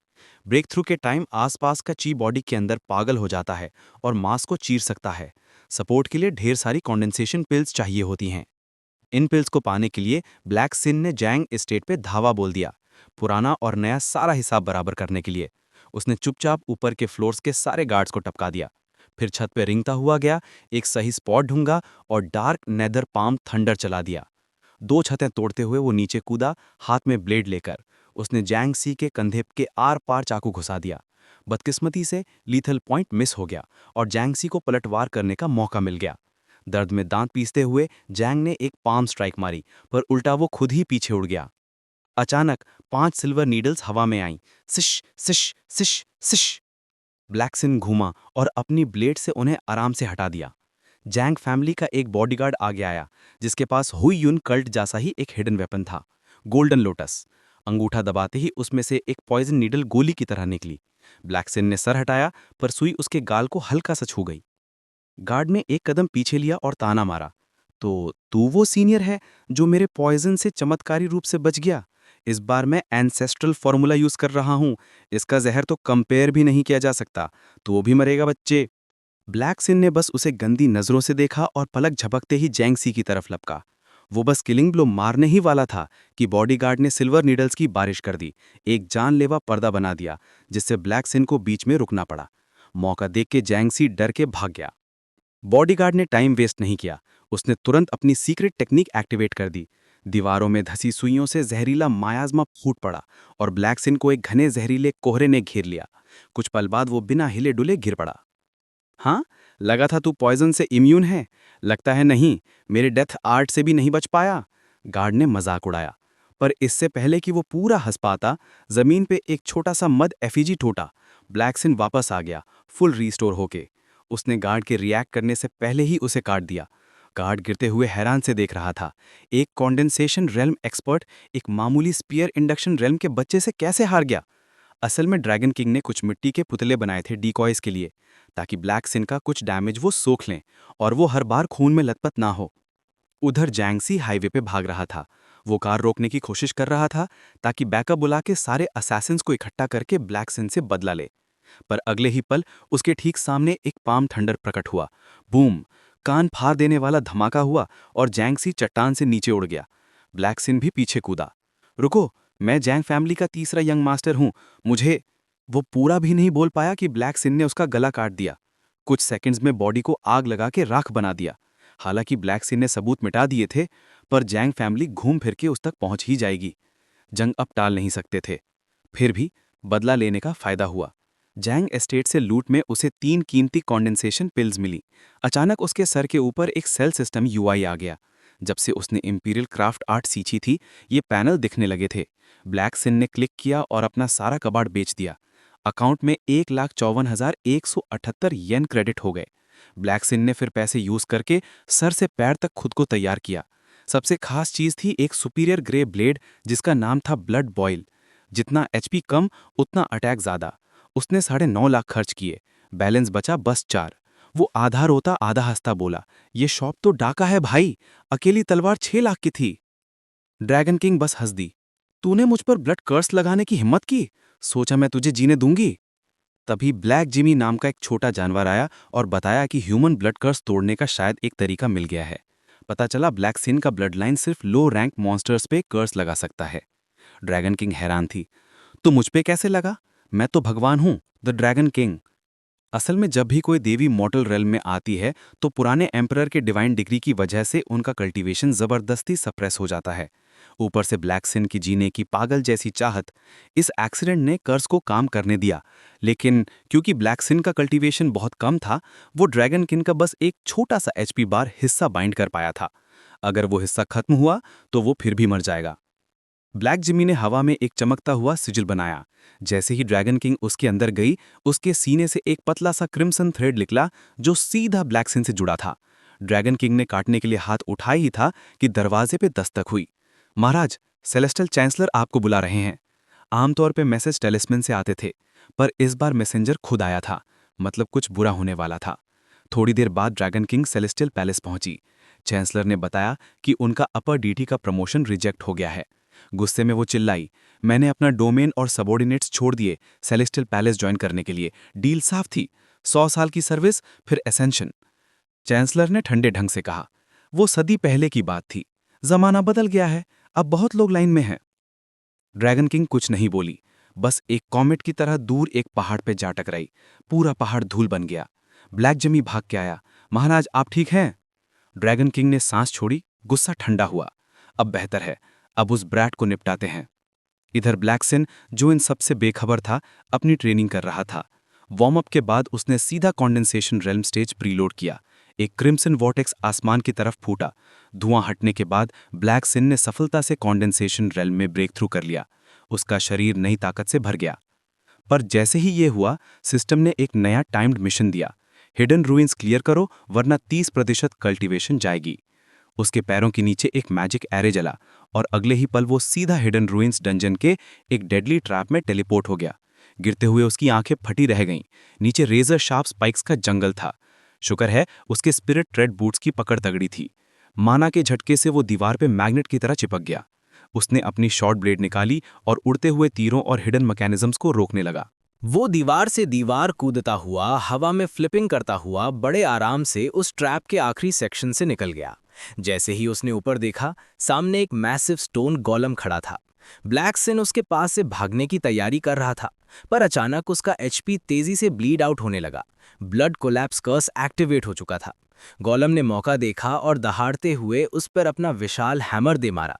ब्रेक थ्रू के टाइम आसपास का ची बॉडी के अंदर पागल हो जाता है और मांस को चीर सकता है। सपोर्ट के लिए ढेर सारी कॉन्डेंसेशन पिल्स चाहिए होती हैं। इन पिल्स को पाने के लिए ब्लैक सिन ने जैंग एस्टेट पे धावा बोल दिया, पुराना और नया सारा हिसाब बराबर करने के लिए। उसने चुपचाप ऊपर के फ्लोर्स के सारे गार्ड्स को टपका दिया, फिर छत पे रेंगता हुआ गया, एक सही स्पॉट ढूंढा और डार्क नेदर पाम थंडर चला दिया। 2 छतें तोड़ते हुए वो नीचे कूदा, हाथ में ब्लेड लेकर। उसने जैंग सी के कंधे के आर पार चाकू घुसा दिया। बदकिस्मती से लीथल पॉइंट मिस हो गया और जैंग सी को पलटवार करने का मौका मिल गया। दर्द में दांत पीसते हुए जैंग ने एक पाम स्ट्राइक मारी, पर उल्टा वो खुद ही पीछे उड़ गया। अचानक 5 सिल्वर नीडल्स हवा में आईं। सिश सिश सिश सिश। ब्लैकसिन घूमा और अपनी ब्लेड से उन्हें आराम से हटा दिया। जैंग फैमिली का एक बॉडीगार्ड आगे आया, जिसके पास हुई यून कल्ट जैसा ही एक हिडन वेपन था, गोल्डन लोटस। अंगूठा दबाते ही उसमें से एक पॉइजन नीडल गोली की तरह निकली। ब्लैकसिन ने सर हटाया, पर सुई उसके गाल को हल्का सा छू गई। गार्ड ने एक कदम पीछे लिया और ताना मारा, तो तू वो सीनियर है जो मेरे पॉइजन से चमत्कारी रूप से बच गया? इस बार मैं एंसेस्ट्रल फॉर्मूला यूज कर रहा हूं। इसका जहर तो कंपेयर भी नहीं किया जा सकता। तो भी मरेगा बच्चे। ब्लैकसिन ने बस उसे गंदी नजरों से देखा और पलक झपकते ही जैंगसी की तरफ लपका। वो बस किलिंग ब्लो मारने ही वाला था कि बॉडीगार्ड ने सिल्वर नीडल्स की बारिश कर दी, एक जानलेवा पर्दा बना दिया, जिससे ब्लैकसिन को बीच में रुकना पड़ा। मौका देख के जैंगसी डर के भाग गया। बॉडीगार्ड ने टाइम वेस्ट नहीं किया। उसने तुरंत अपनी सीक्रेट टेक्निक एक्टिवेट कर दी। दीवारों में धसी सुइयों से जहरीला मायाज़्मा फूट पड़ा और ब्लैकसिन को एक घने जहरीले कोहरे ने घेर लिया। कुछ पल बाद वो बिना हिले डुले गिर पड़ा। हाँ, लगा था तू पॉइजन से इम्यून है। लगता है नहीं, मेरे डेथ आर्ट से भी नहीं बच पाया। गार्ड ने मजाक उड़ाया, पर इससे पहले कि वो पूरा हंस पाता, जमीन पे एक छोटा सा मद एफिजी टूटा। ब्लैकसिन वापस आ गया, फुल रीस्टोर होके। उसने गार्ड के रिएक्ट करने से पहले ही उसे काट दिया। गार्ड गिरते हुए हैरान से देख रहा था। एक कॉन्डेंसेशन रेल्म एक्सपर्ट एक मामूली स्पीयर इंडक्शन रेल्म के बच्चे से कैसे हार गया? असल में ड्रैगन किंग ने कुछ मिट्टी के पुतले बनाए थे डीकॉयज के लिए, ताकि ब्लैकसिन का कुछ डैमेज वो सोख लें और वो हर बार खून में लथपथ ना हो। उधर जैंगसी हाईवे पे भाग रहा था। वो कार रोकने की कोशिश कर रहा था ताकि बैकअप बुला के सारे असैसिन्स को इकट्ठा करके ब्लैकसिन से बदला ले। पर अगले ही पल उसके ठीक सामने एक पाम थंडर प्रकट हुआ। बूम! कान फाड़ देने वाला धमाका हुआ और जैंगसी चट्टान से नीचे उड़ गया। ब्लैकसिन भी पीछे कूदा। रुको, मैं जैंग फैमिली का तीसरा यंग मास्टर हूं, मुझे। वो पूरा भी नहीं बोल पाया कि ब्लैकसिन ने उसका गला काट दिया। कुछ सेकंड्स में बॉडी को आग लगा के राख बना दिया। हालांकि ब्लैकसिन ने सबूत मिटा दिए थे, पर जैंग फैमिली घूम फिर के उस तक पहुंच ही जाएगी। जंग अब टाल नहीं सकते थे। फिर भी बदला लेने का फायदा हुआ। जैंग एस्टेट से लूट में उसे 3 कीमती कॉन्डेंसेशन पिल्स मिली। अचानक उसके सर के ऊपर एक सेल सिस्टम यूआई आ गया। जब से उसने इंपीरियल क्राफ्ट आर्ट सींची थी, ये पैनल दिखने लगे थे। ब्लैकसिन ने क्लिक किया और अपना सारा कबाड़ बेच दिया। अकाउंट में 1,54,178 येन क्रेडिट हो गए। ब्लैकसिन ने फिर पैसे यूज करके सर से पैर तक खुद को तैयार किया। सबसे खास चीज थी एक सुपीरियर ग्रे ब्लेड, जिसका नाम था ब्लड बॉयल। जितना एचपी कम, उतना अटैक ज्यादा। उसने 9.5 लाख खर्च किए, बैलेंस बचा बस 4। वो आधा रोता आधा हंसता बोला, ये शॉप तो डाका है भाई, अकेली तलवार 6 लाख की थी। ड्रैगन किंग बस हंस दी। तूने मुझ पर ब्लड कर्स लगाने की हिम्मत की? सोचा मैं तुझे जीने दूंगी? तभी ब्लैक जिमी नाम का एक छोटा जानवर आया और बताया कि ह्यूमन ब्लड कर्स तोड़ने का शायद एक तरीका मिल गया है। पता चला ब्लैकसिन का ब्लड लाइन सिर्फ लो रैंक मॉन्स्टर्स पे कर्स लगा सकता है। ड्रैगन किंग हैरान थी। तो मुझ पे कैसे लगा? मैं तो भगवान हूं, द ड्रैगन किंग। असल में जब भी कोई देवी मॉर्टल रेल्म में आती है, तो पुराने एम्परर के डिवाइन डिग्री की वजह से उनका कल्टीवेशन जबरदस्ती सप्रेस हो जाता है। ऊपर से ब्लैकसिन की जीने की पागल जैसी चाहत। इस एक्सीडेंट ने कर्स को काम करने दिया, लेकिन क्योंकि ब्लैकसिन का कल्टीवेशन बहुत कम था, वो ड्रैगन किंग का बस एक छोटा सा एचपी बार हिस्सा बाइंड कर पाया था। अगर वो हिस्सा खत्म हुआ तो वो फिर भी मर जाएगा। ब्लैक जिमी ने हवा में एक चमकता हुआ सिजिल बनाया। जैसे ही ड्रैगन किंग उसके अंदर गई, उसके सीने से एक पतला सा क्रिम्सन थ्रेड निकला जो सीधा ब्लैकसिन से जुड़ा था। ड्रैगन किंग ने काटने के लिए हाथ उठाया ही था कि दरवाजे पे दस्तक हुई। महाराज, सेलेस्टियल चांसलर आपको बुला रहे हैं। आमतौर पे मैसेज टेलिस्मैन से आते थे, पर इस बार मैसेंजर खुद आया था। मतलब कुछ बुरा होने वाला था। थोड़ी देर बाद ड्रैगन किंग सेलेस्टियल पैलेस पहुंची। चांसलर ने बताया कि उनका अपर डीटी का प्रमोशन रिजेक्ट हो गया है। गुस्से में वो चिल्लाई, मैंने अपना डोमेन और सबॉर्डिनेट्स छोड़ दिए सेलेस्टियल पैलेस ज्वाइन करने के लिए। डील साफ थी, 100 साल की सर्विस फिर एसेंशन। चांसलर ने ठंडे ढंग से कहा, वो सदी पहले की बात थी, जमाना बदल गया है, अब बहुत लोग लाइन में हैं। ड्रैगन किंग कुछ नहीं बोली, बस एक कॉमेट की तरह दूर एक पहाड़ पे जा टकराई। पूरा पहाड़ धूल बन गया। ब्लैक जमी भाग के आया, महाराज आप ठीक हैं? ड्रैगन किंग ने सांस छोड़ी, गुस्सा ठंडा हुआ। अब बेहतर है, अब उस ब्रैट को निपटाते हैं। इधर ब्लैकसिन, जो इन सबसे बेखबर था, अपनी ट्रेनिंग कर रहा था। वार्म अप के बाद उसने सीधा कॉन्डेंसेशन रेल्म स्टेज प्रीलोड किया। एक क्रिम्सन वॉर्टेक्स आसमान की तरफ फूटा। धुआं हटने के बाद ब्लैकसिन ने सफलता से कॉन्डेंसेशन रेल्म में ब्रेक थ्रू कर लिया। उसका शरीर नई ताकत से भर गया। पर जैसे ही ये हुआ, सिस्टम ने एक नया टाइम्ड मिशन दिया, हिडन रूइंस क्लियर करो वरना 30% कल्टीवेशन जाएगी। उसके पैरों के नीचे एक मैजिक एरे जला और अगले ही पल वो सीधा हिडन रूइंस डंजन के एक डेडली ट्रैप में टेलीपोर्ट हो गया। गिरते हुए उसकी आंखें फटी रह गईं। नीचे रेजर शार्प स्पाइक्स का जंगल था। शुक्र है उसके स्पिरिट ट्रेड बूट्स की पकड़ तगड़ी थी। माना के झटके से वो दीवार पे मैग्नेट की तरह चिपक गया। उसने अपनी शॉर्ट ब्लेड निकाली और उड़ते हुए तीरों और हिडन मैकेनिज्म्स को रोकने लगा। वो दीवार से दीवार कूदता हुआ, हवा में फ्लिपिंग करता हुआ बड़े आराम से उस ट्रैप के आखिरी सेक्शन से निकल गया। जैसे ही उसने ऊपर देखा, सामने एक मैसिव स्टोन गोलम खड़ा था। ब्लैकसिन उसके पास से भागने की तैयारी कर रहा था, पर अचानक उसका एचपी तेजी से ब्लीड आउट होने लगा। ब्लड कोलैप्स कर्स एक्टिवेट हो चुका था। गोलम ने मौका देखा और दहाड़ते हुए उस पर अपना विशाल हैमर दे मारा।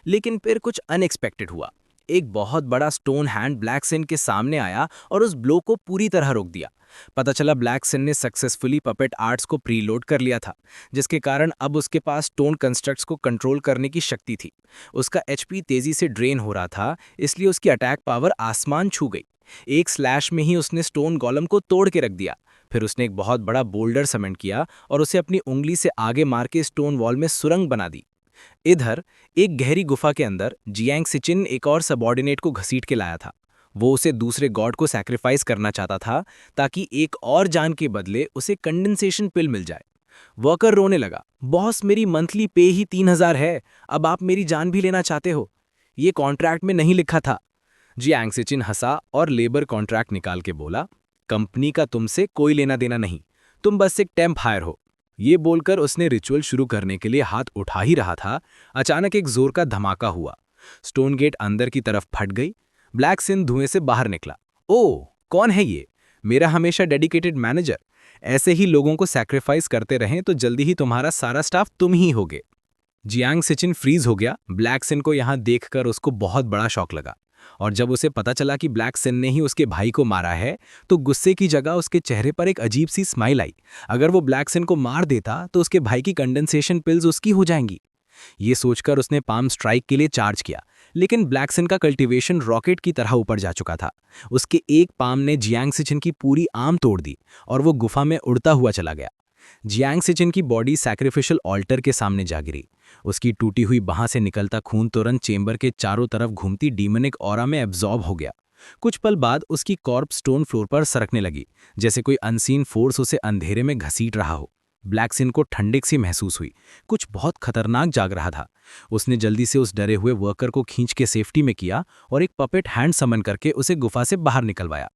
लेकिन फिर कुछ अनएक्सपेक्टेड हुआ। एक बहुत बड़ा स्टोन हैंड ब्लैकसिन के सामने आया और उस ब्लो को पूरी तरह रोक दिया। पता चला ब्लैकसिन ने सक्सेसफुली पपेट आर्ट्स को प्रीलोड कर लिया था, जिसके कारण अब उसके पास स्टोन कंस्ट्रक्ट्स को कंट्रोल करने की शक्ति थी। उसका एचपी तेजी से ड्रेन हो रहा था, इसलिए उसकी अटैक पावर आसमान छू गई। एक स्लैश में ही उसने स्टोन गॉलम को तोड़ के रख दिया। फिर उसने एक बहुत बड़ा बोल्डर समेंट किया और उसे अपनी उंगली से आगे मार के स्टोन वॉल में सुरंग बना दी। इधर एक गहरी गुफा के अंदर जियांग सिचिन एक और सबॉर्डिनेट को घसीट के लाया था। वो उसे दूसरे गॉड को सैक्रिफाइस करना चाहता था, ताकि एक और जान के बदले उसे कंडेंसेशन पिल मिल जाए। वर्कर रोने लगा, बॉस मेरी मंथली पे ही 3000 है, अब आप मेरी जान भी लेना चाहते हो? ये कॉन्ट्रैक्ट में नहीं लिखा था। जियांग सिचिन हंसा और लेबर कॉन्ट्रैक्ट निकाल के बोला, कंपनी का तुमसे कोई लेना देना नहीं, तुम बस एक टेम्प हायर हो। ये बोलकर उसने रिचुअल शुरू करने के लिए हाथ उठा ही रहा था, अचानक एक जोर का धमाका हुआ। स्टोन गेट अंदर की तरफ फट गई। ब्लैकसिन धुएं से बाहर निकला। ओह, कौन है ये? मेरा हमेशा डेडिकेटेड मैनेजर। ऐसे ही लोगों को सैक्रिफाइस करते रहें तो जल्दी ही तुम्हारा सारा स्टाफ तुम ही होगे। जियांग सिचिन फ्रीज हो गया। ब्लैकसिन को यहां देखकर उसको बहुत बड़ा शॉक लगा, और जब उसे पता चला कि ब्लैकसिन ने ही उसके भाई को मारा है, तो गुस्से की जगह उसके चेहरे पर एक अजीब सी स्माइल आई। अगर वो ब्लैकसिन को मार देता तो उसके भाई की कंडेंसेशन पिल्स उसकी हो जाएंगी। ये सोचकर उसने पाम स्ट्राइक के लिए चार्ज किया, लेकिन ब्लैकसिन का कल्टीवेशन रॉकेट की तरह ऊपर जा चुका था। उसके एक पाम ने जियांग सिचिन की पूरी आर्म तोड़ दी और वो गुफा में उड़ता हुआ चला गया। जियांग सिचिन की बॉडी सैक्रिफिशियल ऑल्टर के सामने जा गिरी। उसकी टूटी हुई बाह से निकलता खून तुरंत चेंबर के चारों तरफ घूमती डीमनिक ऑरा में एब्जॉर्ब हो गया। कुछ पल बाद उसकी कॉर्प स्टोन फ्लोर पर सरकने लगी, जैसे कोई अनसीन फोर्स उसे अंधेरे में घसीट रहा हो। ब्लैकसिन को ठंडक सी महसूस हुई, कुछ बहुत खतरनाक जाग रहा था। उसने जल्दी से उस डरे हुए वर्कर को खींच के सेफ्टी में किया और एक पपेट हैंड समन करके उसे गुफा से बाहर निकलवाया।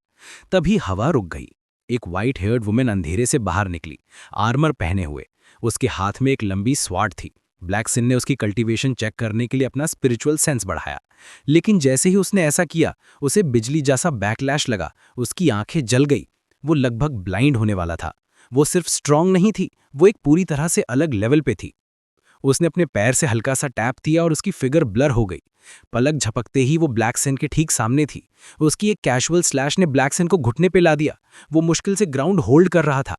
तभी हवा रुक गई। एक व्हाइट हेयर्ड वुमेन अंधेरे से बाहर निकली, आर्मर पहने हुए। उसके हाथ में एक लंबी स्वार्ड थी। ब्लैकसिन ने उसकी कल्टीवेशन चेक करने के लिए अपना स्पिरिचुअल सेंस बढ़ाया, लेकिन जैसे ही उसने ऐसा किया, उसे बिजली जैसा बैकलैश लगा। उसकी आंखें जल गई। वो लगभग ब्लाइंड होने वाला था। वो सिर्फ स्ट्रांग नहीं थी, वो एक पूरी तरह से अलग लेवल पे थी। उसने अपने पैर से हल्का सा टैप दिया और उसकी फिगर ब्लर हो गई। पलक झपकते ही वो ब्लैकसिन के ठीक सामने थी। उसकी एक कैजुअल स्लैश ने ब्लैकसिन को घुटने पे ला दिया। वो मुश्किल से ग्राउंड होल्ड कर रहा था।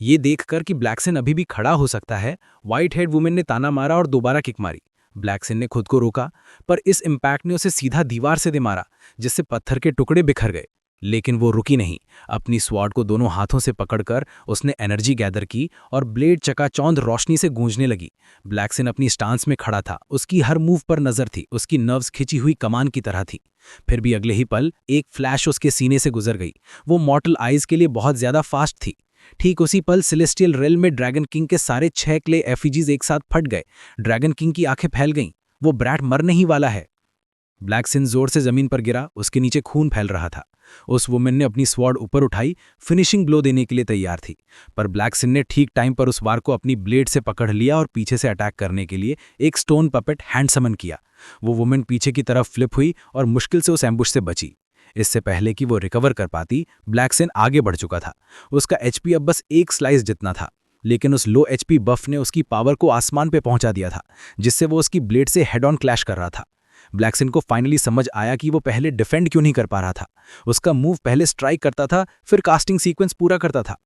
ये देखकर कि ब्लैकसिन अभी भी खड़ा हो सकता है, व्हाइट हेड वुमेन ने ताना मारा और दोबारा किक मारी। ब्लैकसिन ने खुद को रोका, पर इस इम्पैक्ट ने उसे सीधा दीवार से दे मारा, जिससे पत्थर के टुकड़े बिखर गए। लेकिन वो रुकी नहीं। अपनी स्वॉर्ड को दोनों हाथों से पकड़कर उसने एनर्जी गैदर की और ब्लेड चकाचौंध रोशनी से गूंजने लगी। ब्लैकसिन अपनी स्टांस में खड़ा था। उसकी हर मूव पर नजर थी। उसकी नर्व्स खिंची हुई कमान की तरह थी। फिर भी अगले ही पल एक फ्लैश उसके सीने से गुजर गई। वो मॉर्टल आइज के लिए बहुत ज्यादा फास्ट थी। ठीक उसी पल सेलेस्टियल रेल्म में ड्रैगन किंग के सारे 6 क्ले एफिजीज एक साथ फट गए। ड्रैगन किंग की आंखें फैल गईं। वो ब्रैट मर नहीं वाला है। ब्लैकसिन जोर से जमीन पर गिरा, उसके नीचे खून फैल रहा था। उस वुमेन ने अपनी स्वॉर्ड ऊपर उठाई, फिनिशिंग ब्लो देने के लिए तैयार थी, पर ब्लैकसिन ने ठीक टाइम पर उस वार को अपनी ब्लेड से पकड़ लिया और पीछे से अटैक करने के लिए एक स्टोन पपेट हैंड समन किया। वो वुमेन पीछे की तरफ फ्लिप हुई और मुश्किल से उस एम्बुश से बची। इससे पहले कि वो रिकवर कर पाती, ब्लैकसिन आगे बढ़ चुका था। उसका एचपी अब बस एक स्लाइस जितना था, लेकिन उस लो एचपी बफ ने उसकी पावर को आसमान पे पहुंचा दिया था, जिससे वो उसकी ब्लेड से हेड ऑन क्लैश कर रहा था। ब्लैकसिन को फाइनली समझ आया कि वो पहले डिफेंड क्यों नहीं कर पा रहा था। उसका मूव पहले स्ट्राइक करता था, फिर कास्टिंग सीक्वेंस पूरा करता था।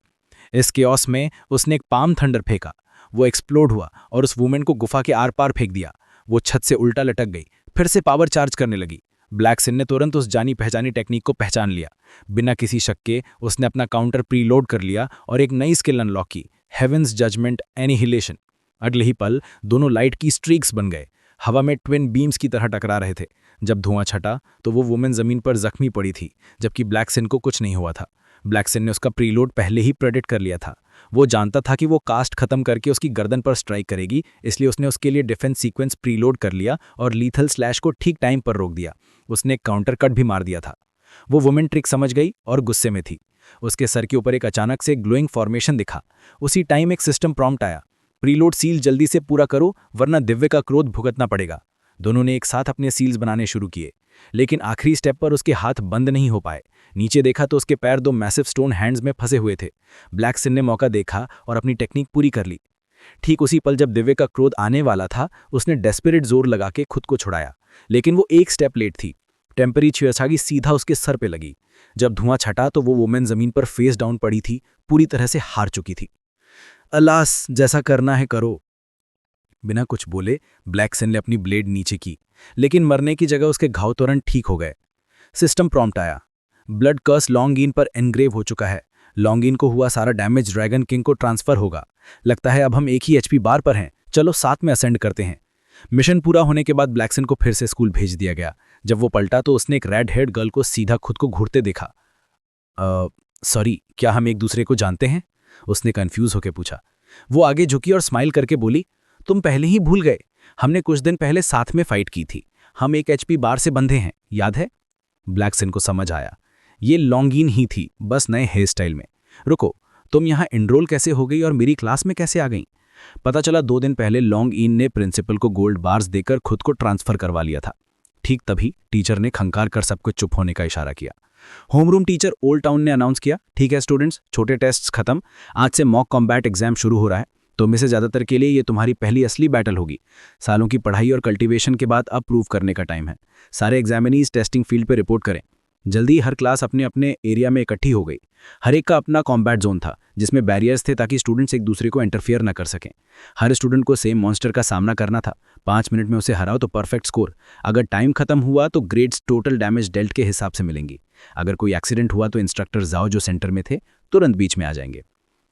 इस केओस में उसने एक पाम थंडर फेंका, वो एक्सप्लोड हुआ और उस वुमेन को गुफा के आर पार फेंक दिया। वो छत से उल्टा लटक गई, फिर से पावर चार्ज करने लगी। ब्लैकसिन ने तुरंत उस जानी पहचानी टेक्निक को पहचान लिया। बिना किसी शक के उसने अपना काउंटर प्रीलोड कर लिया और एक नई स्किल अनलॉक की, हेवेंस जजमेंट एनिहिलेशन। अगले ही पल दोनों लाइट की स्ट्रीक्स बन गए, हवा में ट्विन बीम्स की तरह टकरा रहे थे। जब धुआं छटा तो वो वुमेन जमीन पर जख्मी पड़ी थी, जबकि ब्लैकसिन को कुछ नहीं हुआ था। ब्लैकसिन ने उसका प्रीलोड पहले ही प्रेडिक्ट कर लिया था। वो जानता था कि वो कास्ट खत्म करके उसकी गर्दन पर स्ट्राइक करेगी, इसलिए उसने उसके लिए डिफेंस सीक्वेंस प्रीलोड कर लिया और लीथल स्लैश को ठीक टाइम पर रोक दिया। उसने एक काउंटर कट भी मार दिया था। वो वुमेन ट्रिक समझ गई और गुस्से में थी। उसके सर के ऊपर एक अचानक से ग्लोइंग फॉर्मेशन दिखा। उसी टाइम एक सिस्टम प्रॉम्प्ट आया, प्रीलोड सील जल्दी से पूरा करो वरना दिव्य का क्रोध भुगतना पड़ेगा। दोनों ने एक साथ अपने सील्स बनाने शुरू किए, लेकिन आखिरी स्टेप पर उसके हाथ बंद नहीं हो पाए। नीचे देखा तो उसके पैर दो मैसिव स्टोन हैंड्स में फंसे हुए थे। ब्लैकसिन ने मौका देखा और अपनी टेक्निक पूरी कर ली। ठीक उसी पल जब दिव्य का क्रोध आने वाला था, उसने डेस्परेट जोर लगा के खुद को छुड़ाया, लेकिन वो एक स्टेप लेट थी। टेम्परी छेड़छाड़ी सीधा उसके सर पे लगी। जब धुआं छटा तो वो वुमेन जमीन पर फेस डाउन पड़ी थी, पूरी तरह से हार चुकी थी। अलास, जैसा करना है करो। बिना कुछ बोले ब्लैकसिन ने अपनी ब्लेड नीचे की, लेकिन मरने की जगह उसके घाव तुरंत ठीक हो गए। सिस्टम प्रॉम्प्ट आया, ब्लड कर्स लॉन्गिन पर एनग्रेव हो चुका है। लॉन्गिन को हुआ सारा डैमेज ड्रैगन किंग को ट्रांसफर होगा। लगता है अब हम एक ही एचपी बार पर हैं, चलो साथ में असेंड करते हैं। मिशन पूरा होने के बाद ब्लैकसिन को फिर से स्कूल भेज दिया गया। जब वो पलटा तो उसने एक रेड हेड गर्ल को सीधा खुद को घूरते देखा। सॉरी, क्या हम एक दूसरे को जानते हैं? उसने कंफ्यूज होकर पूछा। वो आगे झुकी और स्माइल करके बोली, तुम पहले ही भूल गए, हमने कुछ दिन पहले साथ में फाइट की थी। हम एक एचपी बार से बंधे हैं, याद है? ब्लैकसिन को समझ आया, ये लॉन्गिन ही थी, बस नए हेयर स्टाइल में। रुको, तुम यहाँ एनरोल कैसे हो गई और मेरी क्लास में कैसे आ गई? पता चला 2 दिन पहले लॉन्ग इन ने प्रिंसिपल को गोल्ड बार्स देकर खुद को ट्रांसफर करवा लिया था। ठीक तभी टीचर ने खंकार कर सबको चुप होने का इशारा किया। होमरूम टीचर ओल्ड टाउन ने अनाउंस किया, ठीक है स्टूडेंट्स, छोटे टेस्ट्स खत्म, आज से मॉक कॉम्बैट एग्जाम शुरू हो रहा है। तो में से ज़्यादातर के लिए ये तुम्हारी पहली असली बैटल होगी। सालों की पढ़ाई और कल्टीवेशन के बाद अब प्रूव करने का टाइम है। सारे एग्जामिनीज टेस्टिंग फील्ड पर रिपोर्ट करें। जल्दी हर क्लास अपने अपने एरिया में इकट्ठी हो गई। हर एक का अपना कॉम्बैट जोन था, जिसमें बैरियर्स थे ताकि स्टूडेंट्स एक दूसरे को इंटरफियर न कर सकें। हर स्टूडेंट को सेम मॉन्स्टर का सामना करना था। 5 मिनट में उसे हराओ तो परफेक्ट स्कोर। अगर टाइम खत्म हुआ तो ग्रेड्स टोटल डैमेज डेल्ट के हिसाब से मिलेंगी। अगर कोई एक्सीडेंट हुआ तो इंस्ट्रक्टर जाओ जो सेंटर में थे तुरंत बीच में आ जाएंगे।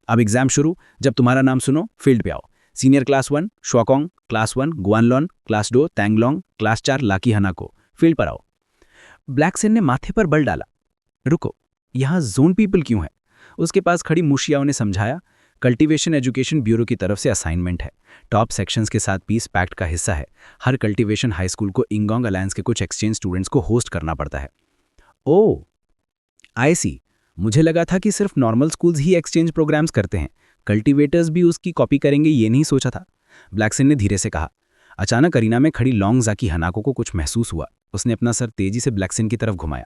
अब एग्जाम शुरू। जब तुम्हारा नाम सुनो फील्ड पे आओ। सीनियर क्लास 1 श्वाकोंग, क्लास 1 गुआनलॉन, क्लास 2 तैंगलोंग, क्लास 4 लाकी हनाको, फील्ड पर आओ। ब्लैकसिन ने माथे पर बल डाला। रुको, यहाँ जोन पीपल क्यों है? उसके पास खड़ी मुशियाओं ने समझाया, कल्टीवेशन एजुकेशन ब्यूरो की तरफ से असाइनमेंट है। टॉप सेक्शंस के साथ पीस पैक्ट का हिस्सा है। हर कल्टीवेशन हाई स्कूल को इंगोंग अलायंस के कुछ एक्सचेंज स्टूडेंट्स को होस्ट करना पड़ता है। ओह, आई सी। मुझे लगा था कि सिर्फ नॉर्मल स्कूल्स ही एक्सचेंज प्रोग्राम्स करते हैं, कल्टीवेटर्स भी उसकी कॉपी करेंगे ये नहीं सोचा था। ब्लैकसिन ने धीरे से कहा। अचानक अरीना में खड़ी लॉन्ग जाकी हनाको को कुछ महसूस हुआ। उसने अपना सर तेजी से ब्लैकसिन की तरफ घुमाया।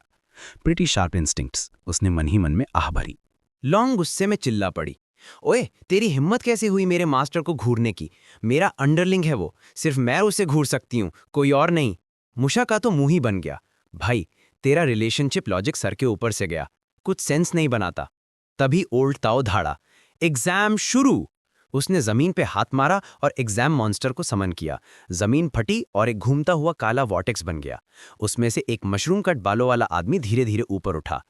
प्रिटी शार्प इंस्टिंक्ट्स, उसने मन ही मन में आह भरी। लॉन्ग गुस्से में चिल्ला पड़ी, ओए तेरी हिम्मत कैसे हुई मेरे मास्टर को घूरने की? मेरा अंडरलिंग है वो, सिर्फ मैं उसे घूर सकती हूँ, कोई और नहीं। मुशा का तो मुंह ही बन गया। भाई, तेरा रिलेशनशिप लॉजिक सर के ऊपर से गया, कुछ सेंस नहीं बनाता। तभी ओल्ड ताओ धाड़ा, एग्जाम शुरू। उसने जमीन पे हाथ मारा और एग्जाम मॉन्स्टर को समन किया। जमीन फटी और एक घूमता हुआ काला वॉटेक्स बन गया। उसमें से एक मशरूम कट बालों वाला आदमी धीरे धीरे ऊपर उठा।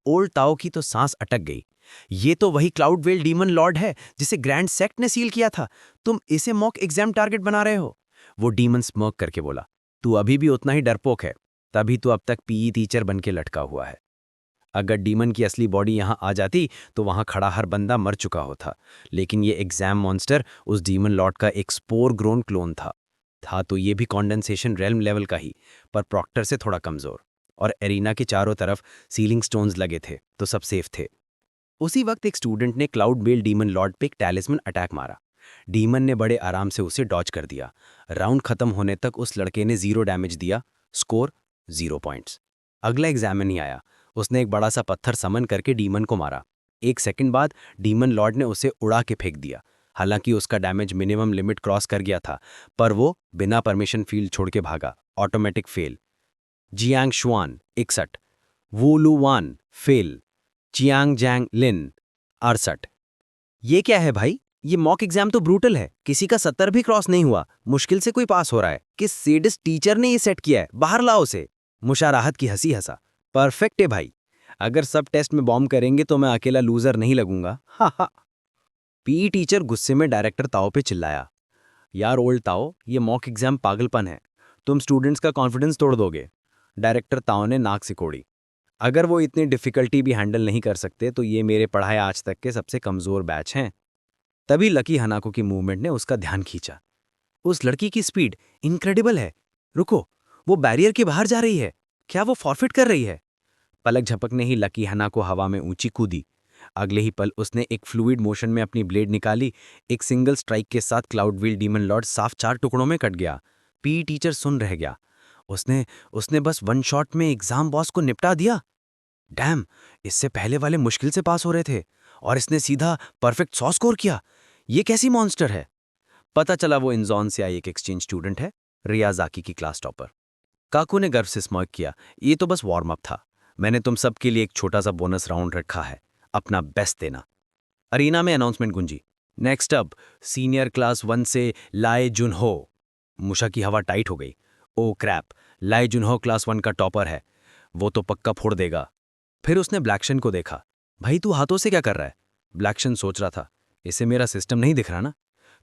ओल्ड ताओ की तो सांस अटक गई। ये तो वही क्लाउडवेल डीमन लॉर्ड है जिसे ग्रैंड सेक्ट ने सील किया था। तुम इसे मॉक एग्जाम टारगेट बना रहे हो? वो डीमन स्मर्क करके बोला, तू अभी भी उतना ही डरपोक है, तभी तू अब तक पीई टीचर बन के लटका हुआ है। अगर डीमन की असली बॉडी यहां आ जाती तो वहां खड़ा हर बंदा मर चुका होता, लेकिन ये एग्जाम मॉन्स्टर उस डीमन लॉर्ड का एक स्पोर ग्रोन क्लोन था। था तो ये भी कॉन्डेंसेशन रेल्म लेवल का ही, पर प्रॉक्टर से थोड़ा कमजोर। और एरिना के चारों तरफ सीलिंग स्टोन्स लगे थे, तो सब सेफ थे। उसी वक्त एक स्टूडेंट ने क्लाउड बेल डीमन लॉर्ड पे एक टैलिस्मन अटैक मारा। डीमन ने बड़े आराम से उसे डॉज कर दिया। राउंड खत्म होने तक उस लड़के ने 0 डैमेज दिया, स्कोर 0 पॉइंट्स। अगला एग्जामिन ही आया। उसने एक बड़ा सा पत्थर समन करके डीमन को मारा। 1 सेकंड बाद डीमन लॉर्ड ने उसे उड़ा के फेंक दिया। हालांकि उसका डैमेज मिनिमम लिमिट क्रॉस कर गया था, पर वो बिना परमिशन फील्ड छोड़ के भागा। Automatic fail. जियांग शुआन 61, वू लू वान फेल, चियांग जैंग लिन 68। ये क्या है भाई? ये मॉक एग्जाम तो ब्रूटल है। किसी का 70 भी क्रॉस नहीं हुआ, मुश्किल से कोई पास हो रहा है। किस सेडिस्ट टीचर ने ये सेट किया है? बाहर लाओ उसे। मुशाराहत की हंसी हंसा। परफेक्ट है भाई। अगर सब टेस्ट में बॉम्ब करेंगे तो मैं अकेला लूजर नहीं लगूंगा। हा हा। पीई टीचर गुस्से में डायरेक्टर ताओ पे चिल्लाया, यार ओल्ड ताओ, ये मॉक एग्जाम पागलपन है। तुम स्टूडेंट्स का कॉन्फिडेंस तोड़ दोगे। डायरेक्टर ताओ ने नाक सिकोड़ी। अगर वो इतनी डिफिकल्टी भी हैंडल नहीं कर सकते तो ये मेरे पढ़ाए आज तक के सबसे कमजोर बैच हैं। तभी लकी हनाको की मूवमेंट ने उसका ध्यान खींचा। उस लड़की की स्पीड इनक्रेडिबल है। रुको, वो बैरियर के बाहर जा रही है। क्या वो फॉरफिट कर रही है? पलक झपकने ही लकी हनाको हवा में ऊंची कूदी। अगले ही पल उसने एक फ्लूइड मोशन में अपनी ब्लेड निकाली। एक सिंगल स्ट्राइक के साथ क्लाउड व्हील डीमन लॉर्ड साफ 4 टुकड़ों में कट गया। पीई टीचर सुन रह गया। उसने उसने बस 1 शॉट में एग्जाम बॉस को निपटा दिया। डैम, इससे पहले वाले मुश्किल से पास हो रहे थे और इसने सीधा परफेक्ट 100 स्कोर किया। ये कैसी मॉन्स्टर है? पता चला वो इंजॉन से आई एक एक्सचेंज स्टूडेंट है, रियाजाकी की क्लास टॉपर। काकू ने गर्व से स्माइक किया। ये तो बस वार्म अप था। मैंने तुम सबके लिए एक छोटा सा बोनस राउंड रखा है। अपना बेस्ट देना। अरीना में announcement Gunji. Next up senior class 1 से लाए जुनहो। मुशा की हवा टाइट हो गई। ओ क्रैप, लाए जुनहो क्लास 1 का टॉपर है। वो तो पक्का फोड़ देगा। फिर उसने ब्लैक्शन को देखा। भाई तू हाथों से क्या कर रहा है? ब्लैक्शन सोच रहा था, इसे मेरा सिस्टम नहीं दिख रहा ना।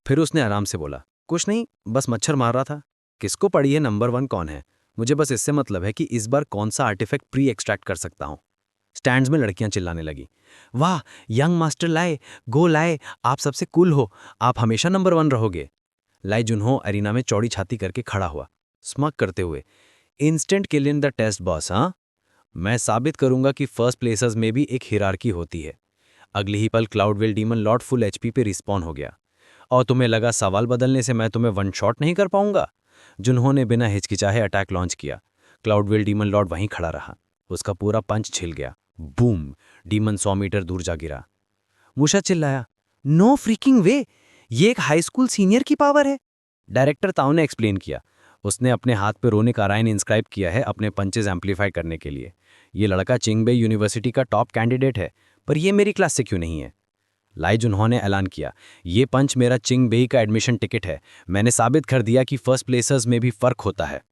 फिर उसने आराम से बोला, कुछ नहीं, बस मच्छर मार रहा था। किसको पड़ी है नंबर 1 कौन है? मुझे बस इससे मतलब है कि इस बार कौन सा आर्टिफैक्ट प्री एक्सट्रैक्ट कर सकता हूं। स्टैंड्स में लड़कियां चिल्लाने लगी, वाह यंग मास्टर लाए, गो लाए, आप सबसे कूल हो, आप हमेशा नंबर 1 रहोगे। लाए जुनहो अरीना में चौड़ी छाती करके खड़ा हुआ, स्मक करते हुए, instant kill in the test boss. हाँ, मैं साबित करूंगा कि फर्स्ट प्लेसर्स में भी एक हिरार्की होती है। अगली ही पल क्लाउडवेल डीमन लॉर्ड फुल एचपी पे रिस्पॉन हो गया। और तुम्हें लगा सवाल बदलने से मैं तुम्हें 1 शॉट नहीं कर पाऊंगा? जिन्होंने बिना हिचकिचाहे अटैक लॉन्च किया। क्लाउडवेल डीमन लॉर्ड वहीं खड़ा रहा। उसका पूरा पंच छिल गया। बूम! डीमन 100 मीटर दूर जा गिरा। मुशा चिल्लाया, नो फ्रीकिंग वे, ये एक हाई स्कूल सीनियर की पावर है। डायरेक्टर ताऊ ने एक्सप्लेन किया। उसने अपने हाथ पे रोने का रायन इंस्क्राइब किया है अपने पंचेस एम्पलीफाई करने के लिए। ये लड़का चिंगबे यूनिवर्सिटी का टॉप कैंडिडेट है, पर ये मेरी क्लास से क्यों नहीं है? लाई जुन्हो ने ऐलान किया, ये पंच मेरा चिंगबे का एडमिशन टिकट है। मैंने साबित कर दिया कि फर्स्ट प्लेसर्स में भी फर्क होता है।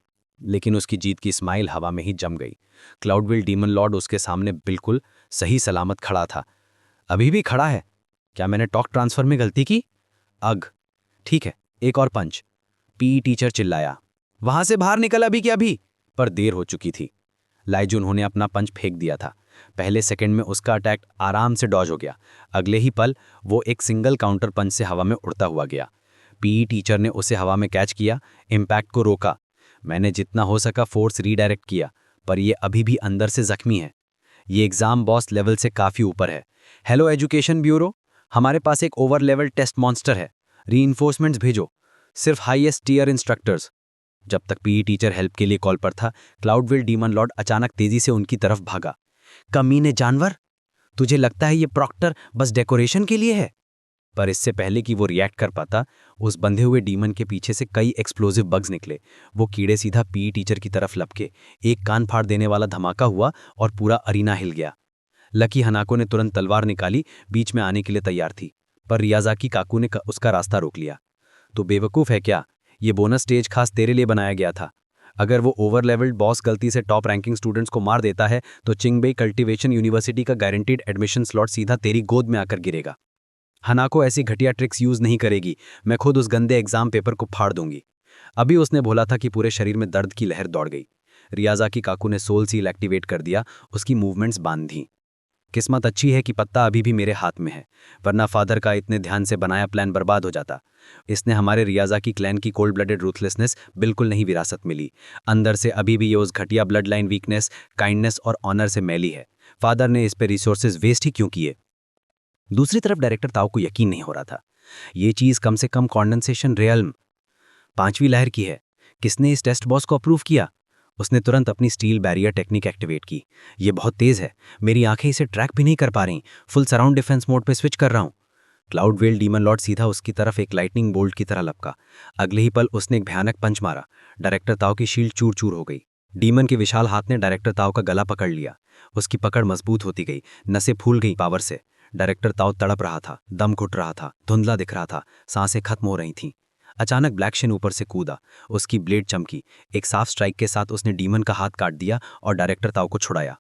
लेकिन उसकी जीत की स्माइल हवा में ही जम गई। क्लाउडविल डीमन लॉर्ड उसके सामने बिल्कुल सही सलामत खड़ा था। अभी भी खड़ा है। क्या मैंने टॉक ट्रांसफर में गलती की? अग, ठीक है, एक और पंच। पीई टीचर चिल्लाया, वहां से बाहर निकल अभी क्या अभी। पर देर हो चुकी थी। लाइजुन उन्होंने अपना पंच फेंक दिया था। पहले सेकंड में उसका अटैक आराम से डॉज हो गया। अगले ही पल वो एक सिंगल काउंटर पंच से हवा में उड़ता हुआ गया। पीई टीचर ने उसे हवा में कैच किया, इम्पैक्ट को रोका। मैंने जितना हो सका फोर्स रीडायरेक्ट किया, पर ये अभी भी अंदर से जख्मी है। ये एग्जाम बॉस लेवल से काफी ऊपर है। हेलो एजुकेशन ब्यूरो, हमारे पास एक ओवर लेवल टेस्ट मॉन्स्टर है। रीइंफोर्समेंट्स भेजो, सिर्फ हाईएस्ट टीयर इंस्ट्रक्टर्स। जब तक पीई टीचर हेल्प के लिए कॉल पर था, क्लाउडविल डीमन लॉर्ड अचानक तेजी से उनकी तरफ भागा। कमीने जानवर, तुझे लगता है ये प्रॉक्टर बस डेकोरेशन के लिए है? पर इससे पहले कि वो रिएक्ट कर पाता, उस बंधे हुए डीमन के पीछे से कई एक्सप्लोजिव बग्स निकले। वो कीड़े सीधा पीई टीचर की तरफ लपके। एक कान फाड़ देने वाला धमाका हुआ और पूरा अरीना हिल गया। लकी हनाको ने तुरंत तलवार निकाली, बीच में आने के लिए तैयार थी, पर रियाजाकी काकू ने उसका रास्ता रोक लिया। तो बेवकूफ़ है क्या? ये बोनस स्टेज खास तेरे लिए बनाया गया था। अगर वो ओवर लेवल्ड बॉस गलती से टॉप रैंकिंग स्टूडेंट्स को मार देता है तो चिंगबे कल्टीवेशन यूनिवर्सिटी का गारंटीड एडमिशन स्लॉट सीधा तेरी गोद में आकर गिरेगा। हनाको ऐसी घटिया ट्रिक्स यूज नहीं करेगी। मैं खुद उस गंदे एग्जाम पेपर को फाड़ दूंगी। अभी उसने बोला था कि पूरे शरीर में दर्द की लहर दौड़ गई। रियाजाकी काकू ने सोल सील एक्टिवेट कर दिया, उसकी मूवमेंट्स बांध दी। किस्मत अच्छी है कि पत्ता अभी भी मेरे हाथ में है, वरना फादर का इतने ध्यान से बनाया प्लान बर्बाद हो जाता। इसने हमारे रियाजा की क्लैन की कोल्ड ब्लडेड रूथलेसनेस बिल्कुल नहीं विरासत मिली। अंदर से अभी भी ये उस घटिया ब्लड लाइन वीकनेस, काइंडनेस और ऑनर से मैली है। फादर ने इस पे रिसोर्सेज वेस्ट ही क्यों किए? दूसरी तरफ डायरेक्टर ताऊ को यकीन नहीं हो रहा था। ये चीज़ कम से कम कॉन्डेंसेशन रियल्म 5वीं लहर की है। किसने इस टेस्ट बॉस को अप्रूव किया? उसने तुरंत अपनी स्टील बैरियर टेक्निक एक्टिवेट की। ये बहुत तेज है, मेरी आंखें इसे ट्रैक भी नहीं कर पा रही। फुल सराउंड डिफेंस मोड पे स्विच कर रहा हूँ। क्लाउड वेल डीमन लॉर्ड सीधा उसकी तरफ एक लाइटनिंग बोल्ट की तरह लपका। अगले ही पल उसने एक भयानक पंच मारा। डायरेक्टर ताऊ की शील्ड चूर चूर हो गई। डीमन के विशाल हाथ ने डायरेक्टर ताऊ का गला पकड़ लिया। उसकी पकड़ मजबूत होती गई, नसें फूल गई पावर से। डायरेक्टर ताऊ तड़प रहा था, दम घुट रहा था, धुंधला दिख रहा था, सांसें खत्म हो रही थीं। अचानक ब्लैक शिन ऊपर से कूदा, उसकी ब्लेड चमकी। एक साफ स्ट्राइक के साथ उसने डीमन का हाथ काट दिया और डायरेक्टर ताऊ को छुड़ाया।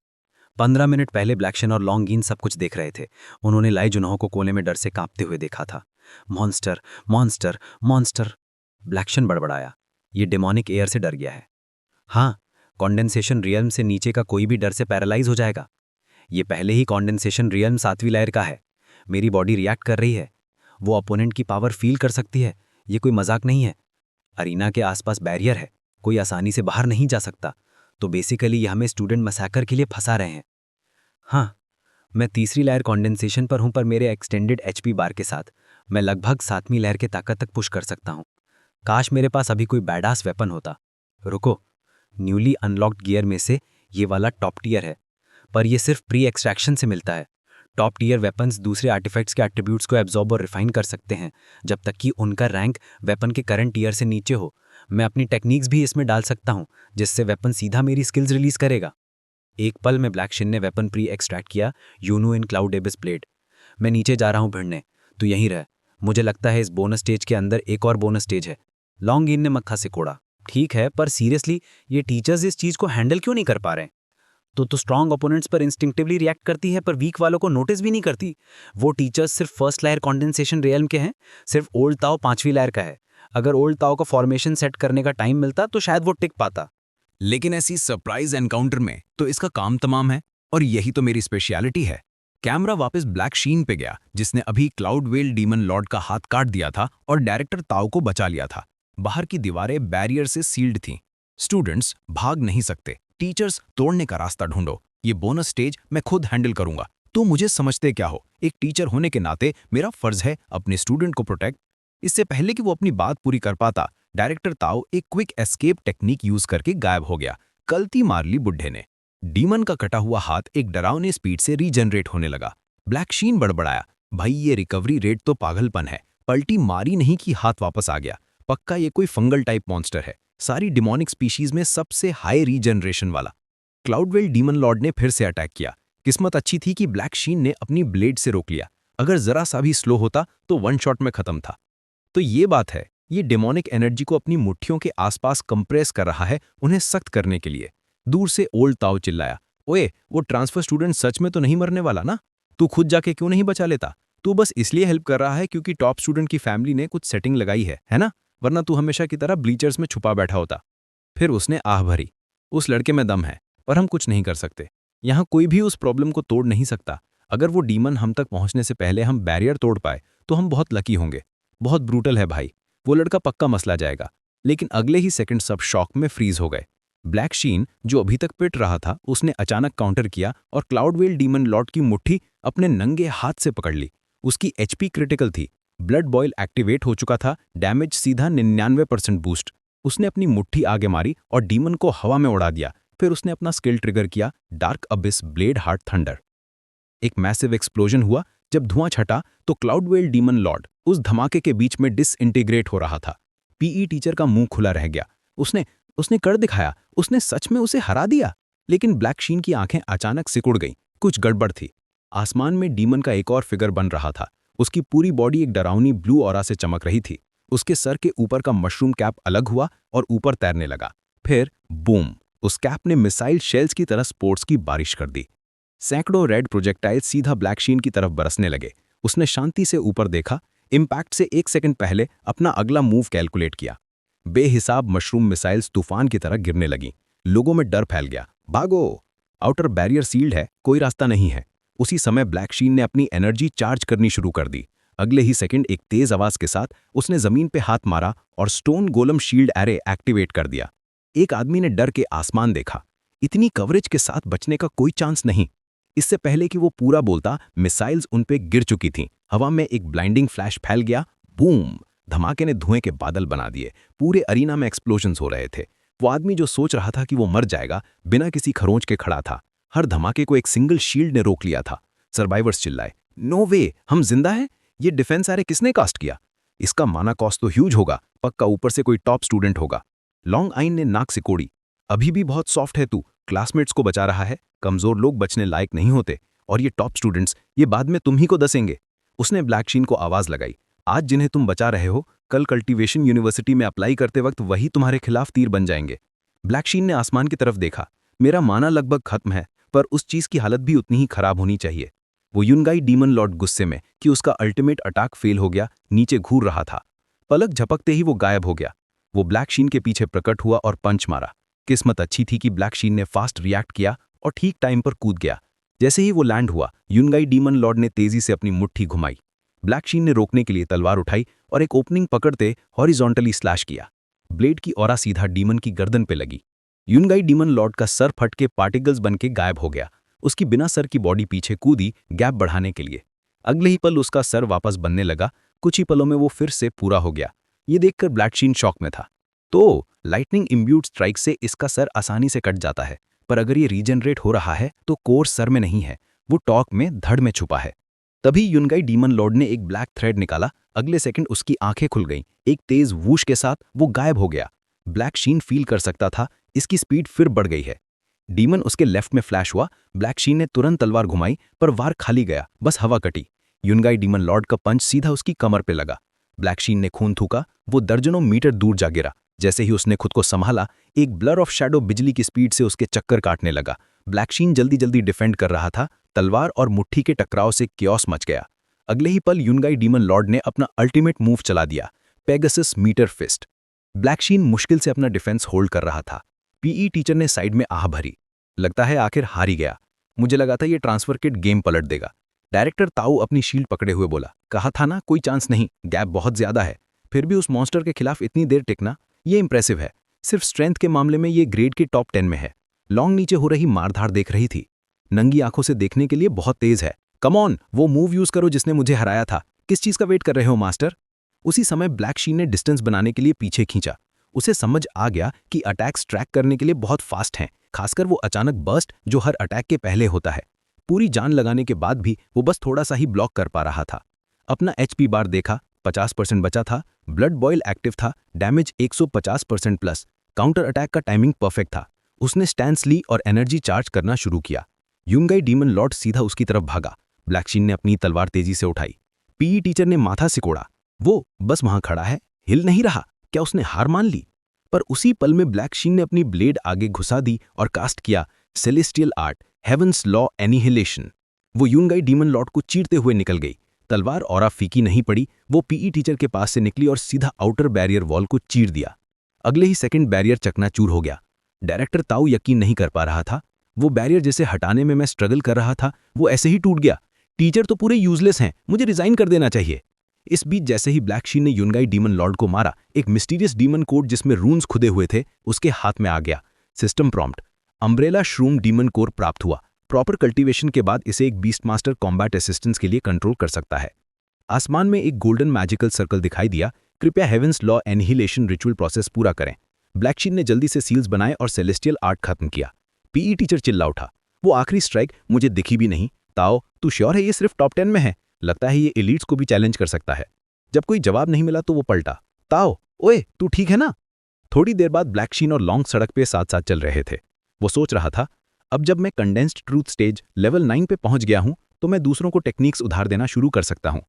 15 मिनट पहले ब्लैक शिन और लॉन्गीन सब कुछ देख रहे थे। उन्होंने लाई जुनहो को कोने में डर से कांपते हुए देखा था। Monster, monster, monster. Black Shin बड़बड़ाया, ये डेमोनिक एयर से डर गया है। हाँ, कॉन्डेंसेशन रियल्म से नीचे का कोई भी डर से पैरालाइज हो जाएगा। ये पहले ही कॉन्डेंसेशन रियल्म 7वीं लेयर का है। मेरी बॉडी रिएक्ट कर रही है। वो अपोनेंट की पावर फील कर सकती है। ये कोई मजाक नहीं है। अरीना के आसपास बैरियर है, कोई आसानी से बाहर नहीं जा सकता। तो बेसिकली ये हमें स्टूडेंट मसैकर के लिए फंसा रहे हैं। हाँ, मैं 3री लेयर कॉन्डेंसेशन पर हूं, पर मेरे एक्सटेंडेड एचपी बार के साथ मैं लगभग 7वीं लेयर के ताकत तक पुश कर सकता हूं। काश मेरे पास अभी कोई बैडास वेपन होता। रुको, न्यूली अनलॉक्ड गियर में से ये वाला टॉप टियर है, पर यह सिर्फ प्री एक्सट्रैक्शन से मिलता है। टॉप टियर वेपन्स दूसरे आर्टिफैक्ट्स के एट्रीब्यूट्स को एब्जॉर्ब और रिफाइन कर सकते हैं जब तक कि उनका रैंक वेपन के करंट टियर से नीचे हो। मैं अपनी टेक्निक्स भी इसमें डाल सकता हूं, जिससे वेपन सीधा मेरी स्किल्स रिलीज करेगा। एक पल में ब्लैक शिन ने वेपन प्री एक्सट्रैक्ट किया, यूनो इन क्लाउड एबिस ब्लेड। मैं नीचे जा रहा हूं भिड़ने, तो यहीं रह। मुझे लगता है इस बोनस स्टेज के अंदर एक और बोनस स्टेज है। लॉन्गीन ने मत्था से कोड़ा। ठीक है, पर सीरियसली ये टीचर्स इस चीज को हैंडल क्यों नहीं कर पा रहे? तो स्ट्रॉन्ग ओपोनेंट्स पर इंस्टिंक्टिवली रिएक्ट करती है, पर वीक वालों को नोटिस भी नहीं करती। वो टीचर्स सिर्फ फर्स्ट लेयर कॉन्डेंसेशन रियल्म के हैं, सिर्फ ओल्ड ताओ 5वीं लेयर का है। अगर ओल्ड ताओ को फॉर्मेशन सेट करने का टाइम मिलता तो शायद वो टिक पाता। लेकिन ऐसी सरप्राइज एनकाउंटर में तो इसका काम तमाम है, और यही तो मेरी स्पेशलिटी है। कैमरा वापस ब्लैक शीन पे गया, जिसने अभी क्लाउड वेल डीमन लॉर्ड का हाथ काट दिया था और डायरेक्टर ताओ को बचा लिया था। बाहर की दीवारें बैरियर से सील्ड थीं। स्टूडेंट्स भाग नहीं सकते। टीचर्स तोड़ने का रास्ता ढूंढो। ये बोनस स्टेज मैं खुद हैंडल करूंगा। तो मुझे समझते क्या हो, एक टीचर होने के नाते मेरा फर्ज है अपने स्टूडेंट को प्रोटेक्ट। इससे पहले कि वो अपनी बात पूरी कर पाता, डायरेक्टर ताओ एक क्विक एस्केप टेक्निक यूज करके गायब हो गया। गलती मार ली बुड्ढे ने। डीमन का कटा हुआ हाथ एक डरावनी स्पीड से रीजनरेट होने लगा। ब्लैक शीन बड़बड़ाया, भाई ये रिकवरी रेट तो पागलपन है। पलटी मारी नहीं कि हाथ वापस आ गया। पक्का ये कोई फंगल टाइप मॉन्स्टर है, सारी डिमोनिक स्पीशीज में सबसे हाई रीजनरेशन वाला। क्लाउडवेल डीमन लॉर्ड ने फिर से अटैक किया। किस्मत अच्छी थी कि ब्लैक शीन ने अपनी ब्लेड से रोक लिया। अगर जरा सा भी स्लो होता तो 1 शॉट में खत्म था। तो ये बात है, ये डेमोनिक एनर्जी को अपनी मुट्ठियों के आसपास कंप्रेस कर रहा है, उन्हें सख्त करने के लिए। दूर से ओल्ड ताओ चिल्लाया, ओए वो ट्रांसफर स्टूडेंट सच में तो नहीं मरने वाला ना? तू खुद जाके क्यों नहीं बचा लेता? तू बस इसलिए हेल्प कर रहा है क्योंकि टॉप स्टूडेंट की फैमिली ने कुछ सेटिंग लगाई है ना? वरना तू हमेशा की तरह ब्लीचर्स में छुपा बैठा होता। फिर उसने आह भरी, उस लड़के में दम है, पर हम कुछ नहीं कर सकते। यहाँ कोई भी उस प्रॉब्लम को तोड़ नहीं सकता। अगर वो डीमन हम तक पहुंचने से पहले हम बैरियर तोड़ पाए तो हम बहुत लकी होंगे। बहुत ब्रूटल है भाई, वो लड़का पक्का मसला जाएगा। लेकिन अगले ही सेकंड सब शॉक में फ्रीज हो गए। ब्लैक शीन जो अभी तक पिट रहा था, उसने अचानक काउंटर किया और क्लाउडवेल डीमन लॉर्ड की मुट्ठी अपने नंगे हाथ से पकड़ ली। उसकी एचपी क्रिटिकल थी, ब्लड बॉयल एक्टिवेट हो चुका था, डैमेज सीधा 99% बूस्ट। उसने अपनी मुट्ठी आगे मारी और डीमन को हवा में उड़ा दिया। फिर उसने अपना स्किल ट्रिगर किया, dark Abish blade heart thunder. एक मैसिव एक्सप्लोजन हुआ। जब धुआं छटा तो क्लाउडवेल डीमन लॉर्ड उस धमाके के बीच में डिसइंटीग्रेट हो रहा था। पीई टीचर का मुंह खुला रह गया। उसने कर दिखाया, उसने सच में उसे हरा दिया। लेकिन ब्लैक शीन की आंखें अचानक सिकुड़ गईं। कुछ गड़बड़ थी। आसमान में डीमन का एक और फिगर बन रहा था। उसकी पूरी बॉडी एक डरावनी ब्लू ऑरा से चमक रही थी। उसके सर के ऊपर का मशरूम कैप अलग हुआ और ऊपर तैरने लगा। फिर बूम, उस कैप ने मिसाइल शेल्स की तरह स्पोर्ट्स की बारिश कर दी। सैकड़ों रेड प्रोजेक्टाइल सीधा ब्लैक शीन की तरफ बरसने लगे। उसने शांति से ऊपर देखा, इम्पैक्ट से 1 सेकंड पहले अपना अगला मूव कैलकुलेट किया। बेहिसाब मशरूम मिसाइल्स तूफान की तरह गिरने लगीं। लोगों में डर फैल गया। भागो, आउटर बैरियर सील्ड है, कोई रास्ता नहीं है। उसी समय ब्लैक शीन ने अपनी एनर्जी चार्ज करनी शुरू कर दी। अगले ही सेकंड एक तेज आवाज के साथ उसने जमीन पे हाथ मारा और स्टोन गोलम शील्ड एरे एक्टिवेट कर दिया। एक आदमी ने डर के आसमान देखा। इतनी कवरेज के साथ बचने का कोई चांस नहीं। इससे पहले कि वो पूरा बोलता, मिसाइल्स उन पे गिर चुकी थीं। हवा में एक ब्लाइंडिंग फ्लैश फैल गया। बूम! धमाके ने धुएं के बादल बना दिए। पूरे अरीना में एक्सप्लोजन्स हो रहे थे। वो आदमी जो सोच रहा था कि वो मर जाएगा, बिना किसी खरोंच के खड़ा था। हर धमाके को एक सिंगल शील्ड ने रोक लिया था। सर्वाइवर्स चिल्लाए, नो वे, हम जिंदा हैं? ये डिफेंस एरे किसने कास्ट किया? इसका माना कॉस्ट तो ह्यूज होगा, पक्का ऊपर से कोई टॉप स्टूडेंट होगा। लॉन्ग आइन ने नाक सिकोड़ी। अभी भी बहुत सॉफ्ट है तू, क्लासमेट्स को बचा रहा है। कमजोर लोग बचने लायक नहीं होते, और ये टॉप स्टूडेंट्स, ये बाद में तुम ही को दसेंगे। उसने ब्लैक शीन को आवाज लगाई, आज जिन्हें तुम बचा रहे हो, कल कल्टीवेशन यूनिवर्सिटी में अप्लाई करते वक्त वही तुम्हारे खिलाफ तीर बन जाएंगे। ब्लैक शीन ने आसमान की तरफ देखा। मेरा माना लगभग खत्म है, पर उस चीज की हालत भी उतनी ही खराब होनी चाहिए। वो युनगाई डीमन लॉर्ड गुस्से में कि उसका अल्टीमेट अटैक फेल हो गया, नीचे घूर रहा था। पलक झपकते ही वो गायब हो गया। वो ब्लैक शीन के पीछे प्रकट हुआ और पंच मारा। किस्मत अच्छी थी कि ब्लैक शीन ने फास्ट रिएक्ट किया और ठीक टाइम पर कूद गया। जैसे ही वो लैंड हुआ, युनगाई डीमन लॉर्ड ने तेजी से अपनी मुट्ठी घुमाई। ब्लैक शीन ने रोकने के लिए तलवार उठाई और एक ओपनिंग पकड़ते हॉरिजॉन्टली स्लैश किया। ब्लेड की औरा सीधा डीमन की गर्दन पे लगी। युनगाई डीमन लॉर्ड का सर फट के पार्टिकल्स बनके गायब हो गया। उसकी बिना सर की बॉडी पीछे कूदी गैप बढ़ाने के लिए। अगले ही पल उसका सर वापस बनने लगा। कुछ ही पलों में वो फिर से पूरा हो गया। ये देखकर ब्लैक शीन शॉक में था। तो लाइटनिंग इम्ब्यूड स्ट्राइक से इसका सर आसानी से कट जाता है, पर अगर ये रीजनरेट हो रहा है तो कोर सर में नहीं है, वो टॉक में, धड़ में छुपा है। तभी युनगाई डीमन लॉर्ड ने एक ब्लैक थ्रेड निकाला। अगले सेकंड उसकी आंखें खुल गईं। एक तेज वूश के साथ वो गायब हो गया। ब्लैक शीन फील कर सकता था इसकी स्पीड फिर बढ़ गई है। डीमन उसके लेफ्ट में फ्लैश हुआ। ब्लैक शीन ने तुरंत तलवार घुमाई, पर वार खाली गया, बस हवा कटी। युनगाई डीमन लॉर्ड का पंच सीधा उसकी कमर पे लगा। ब्लैक शीन ने खून थूका। वो दर्जनों मीटर दूर जा गिरा। जैसे ही उसने खुद को संभाला, एक ब्लर ऑफ शैडो बिजली की स्पीड से उसके चक्कर काटने लगा। ब्लैक शीन जल्दी जल्दी डिफेंड कर रहा था। तलवार और मुट्ठी के टकराव से क्योस मच गया। अगले ही पल युनगाई डीमन लॉर्ड ने अपना अल्टीमेट मूव चला दिया, पेगासस मीटर फिस्ट। ब्लैक शीन मुश्किल से अपना डिफेंस होल्ड कर रहा था। पीई टीचर ने साइड में आह भरी। लगता है आखिर हार ही गया। मुझे लगा था ये ट्रांसफर किट गेम पलट देगा। डायरेक्टर ताऊ अपनी शील्ड पकड़े हुए बोला, कहा था ना कोई चांस नहीं, गैप बहुत ज्यादा है। फिर भी उस मॉन्स्टर के खिलाफ इतनी देर टिकना, ये इंप्रेसिव है। सिर्फ स्ट्रेंथ के मामले में ये ग्रेड के टॉप 10 में है। लॉन्ग नीचे हो रही मारधाड़ देख रही थी। नंगी आंखों से देखने के लिए बहुत तेज है। कम ऑन, वो मूव यूज करो जिसने मुझे हराया था। किस चीज का वेट कर रहे हो मास्टर? उसी समय ब्लैक शीन ने डिस्टेंस बनाने के लिए पीछे खींचा। उसे समझ आ गया कि अटैक्स ट्रैक करने के लिए बहुत फास्ट हैं, खासकर वो अचानक बर्स्ट जो हर अटैक के पहले होता है। पूरी जान लगाने के बाद भी वो बस थोड़ा सा ही ब्लॉक कर पा रहा था। अपना HP बार देखा, 50% बचा था। ब्लड बॉयल एक्टिव था, डैमेज 150% प्लस। काउंटर अटैक का टाइमिंग परफेक्ट था। उसने स्टैंस ली और एनर्जी चार्ज करना शुरू किया। युनगाई डीमन लॉर्ड सीधा उसकी तरफ भागा। ब्लैक शीन ने अपनी तलवार तेजी से उठाई। पीई टीचर ने माथा सिकोड़ा। वो बस वहां खड़ा है, हिल नहीं रहा। क्या उसने हार मान ली? पर उसी पल में ब्लैक शीन ने अपनी ब्लेड आगे घुसा दी और कास्ट किया celestial art, heavens law annihilation. वो युनगाई डीमन लॉर्ड को चीरते हुए निकल गई। तलवार और फीकी नहीं पड़ी। वो पीई टीचर के पास से निकली और सीधा आउटर बैरियर वॉल को चीर दिया। अगले ही सेकंड बैरियर चकनाचूर हो गया। डायरेक्टर ताऊ यकीन नहीं कर पा रहा था। वो बैरियर जिसे हटाने में मैं स्ट्रगल कर रहा था, वो ऐसे ही टूट गया। टीचर तो पूरे यूजलेस हैं, मुझे रिजाइन कर देना चाहिए। इस बीच जैसे ही ब्लैक शीन ने युनगाई डीमन लॉर्ड को मारा, एक मिस्टीरियस डीमन कोड जिसमें रून्स खुदे हुए थे उसके हाथ में आ गया। System prompt, umbrella shroom demon core प्राप्त हुआ। प्रॉपर कल्टीवेशन के बाद इसे एक बीस्ट मास्टर कॉम्बैट असिस्टेंस के लिए कंट्रोल कर सकता है। आसमान में एक गोल्डन मैजिकल सर्कल दिखाई दिया। कृपया heavens law annihilation ritual process पूरा करें। ब्लैक शीन ने जल्दी से सील्स बनाए और सेलेस्टियल आर्ट खत्म किया। पीई टीचर चिल्ला उठा, वो आखिरी स्ट्राइक मुझे दिखी भी नहीं। ताओ, तू श्योर है ये सिर्फ टॉप 10 में है? लगता है ये एलीट्स को भी चैलेंज कर सकता है। जब कोई जवाब नहीं मिला तो वो पलटा, ताओ, ओए तू ठीक है ना? थोड़ी देर बाद ब्लैक शीन और लॉन्ग सड़क पे साथ साथ चल रहे थे। वो सोच रहा था, अब जब मैं कंडेंस्ड ट्रूथ स्टेज लेवल 9 पे पहुंच गया हूं तो मैं दूसरों को टेक्निक्स उधार देना शुरू कर सकता हूं।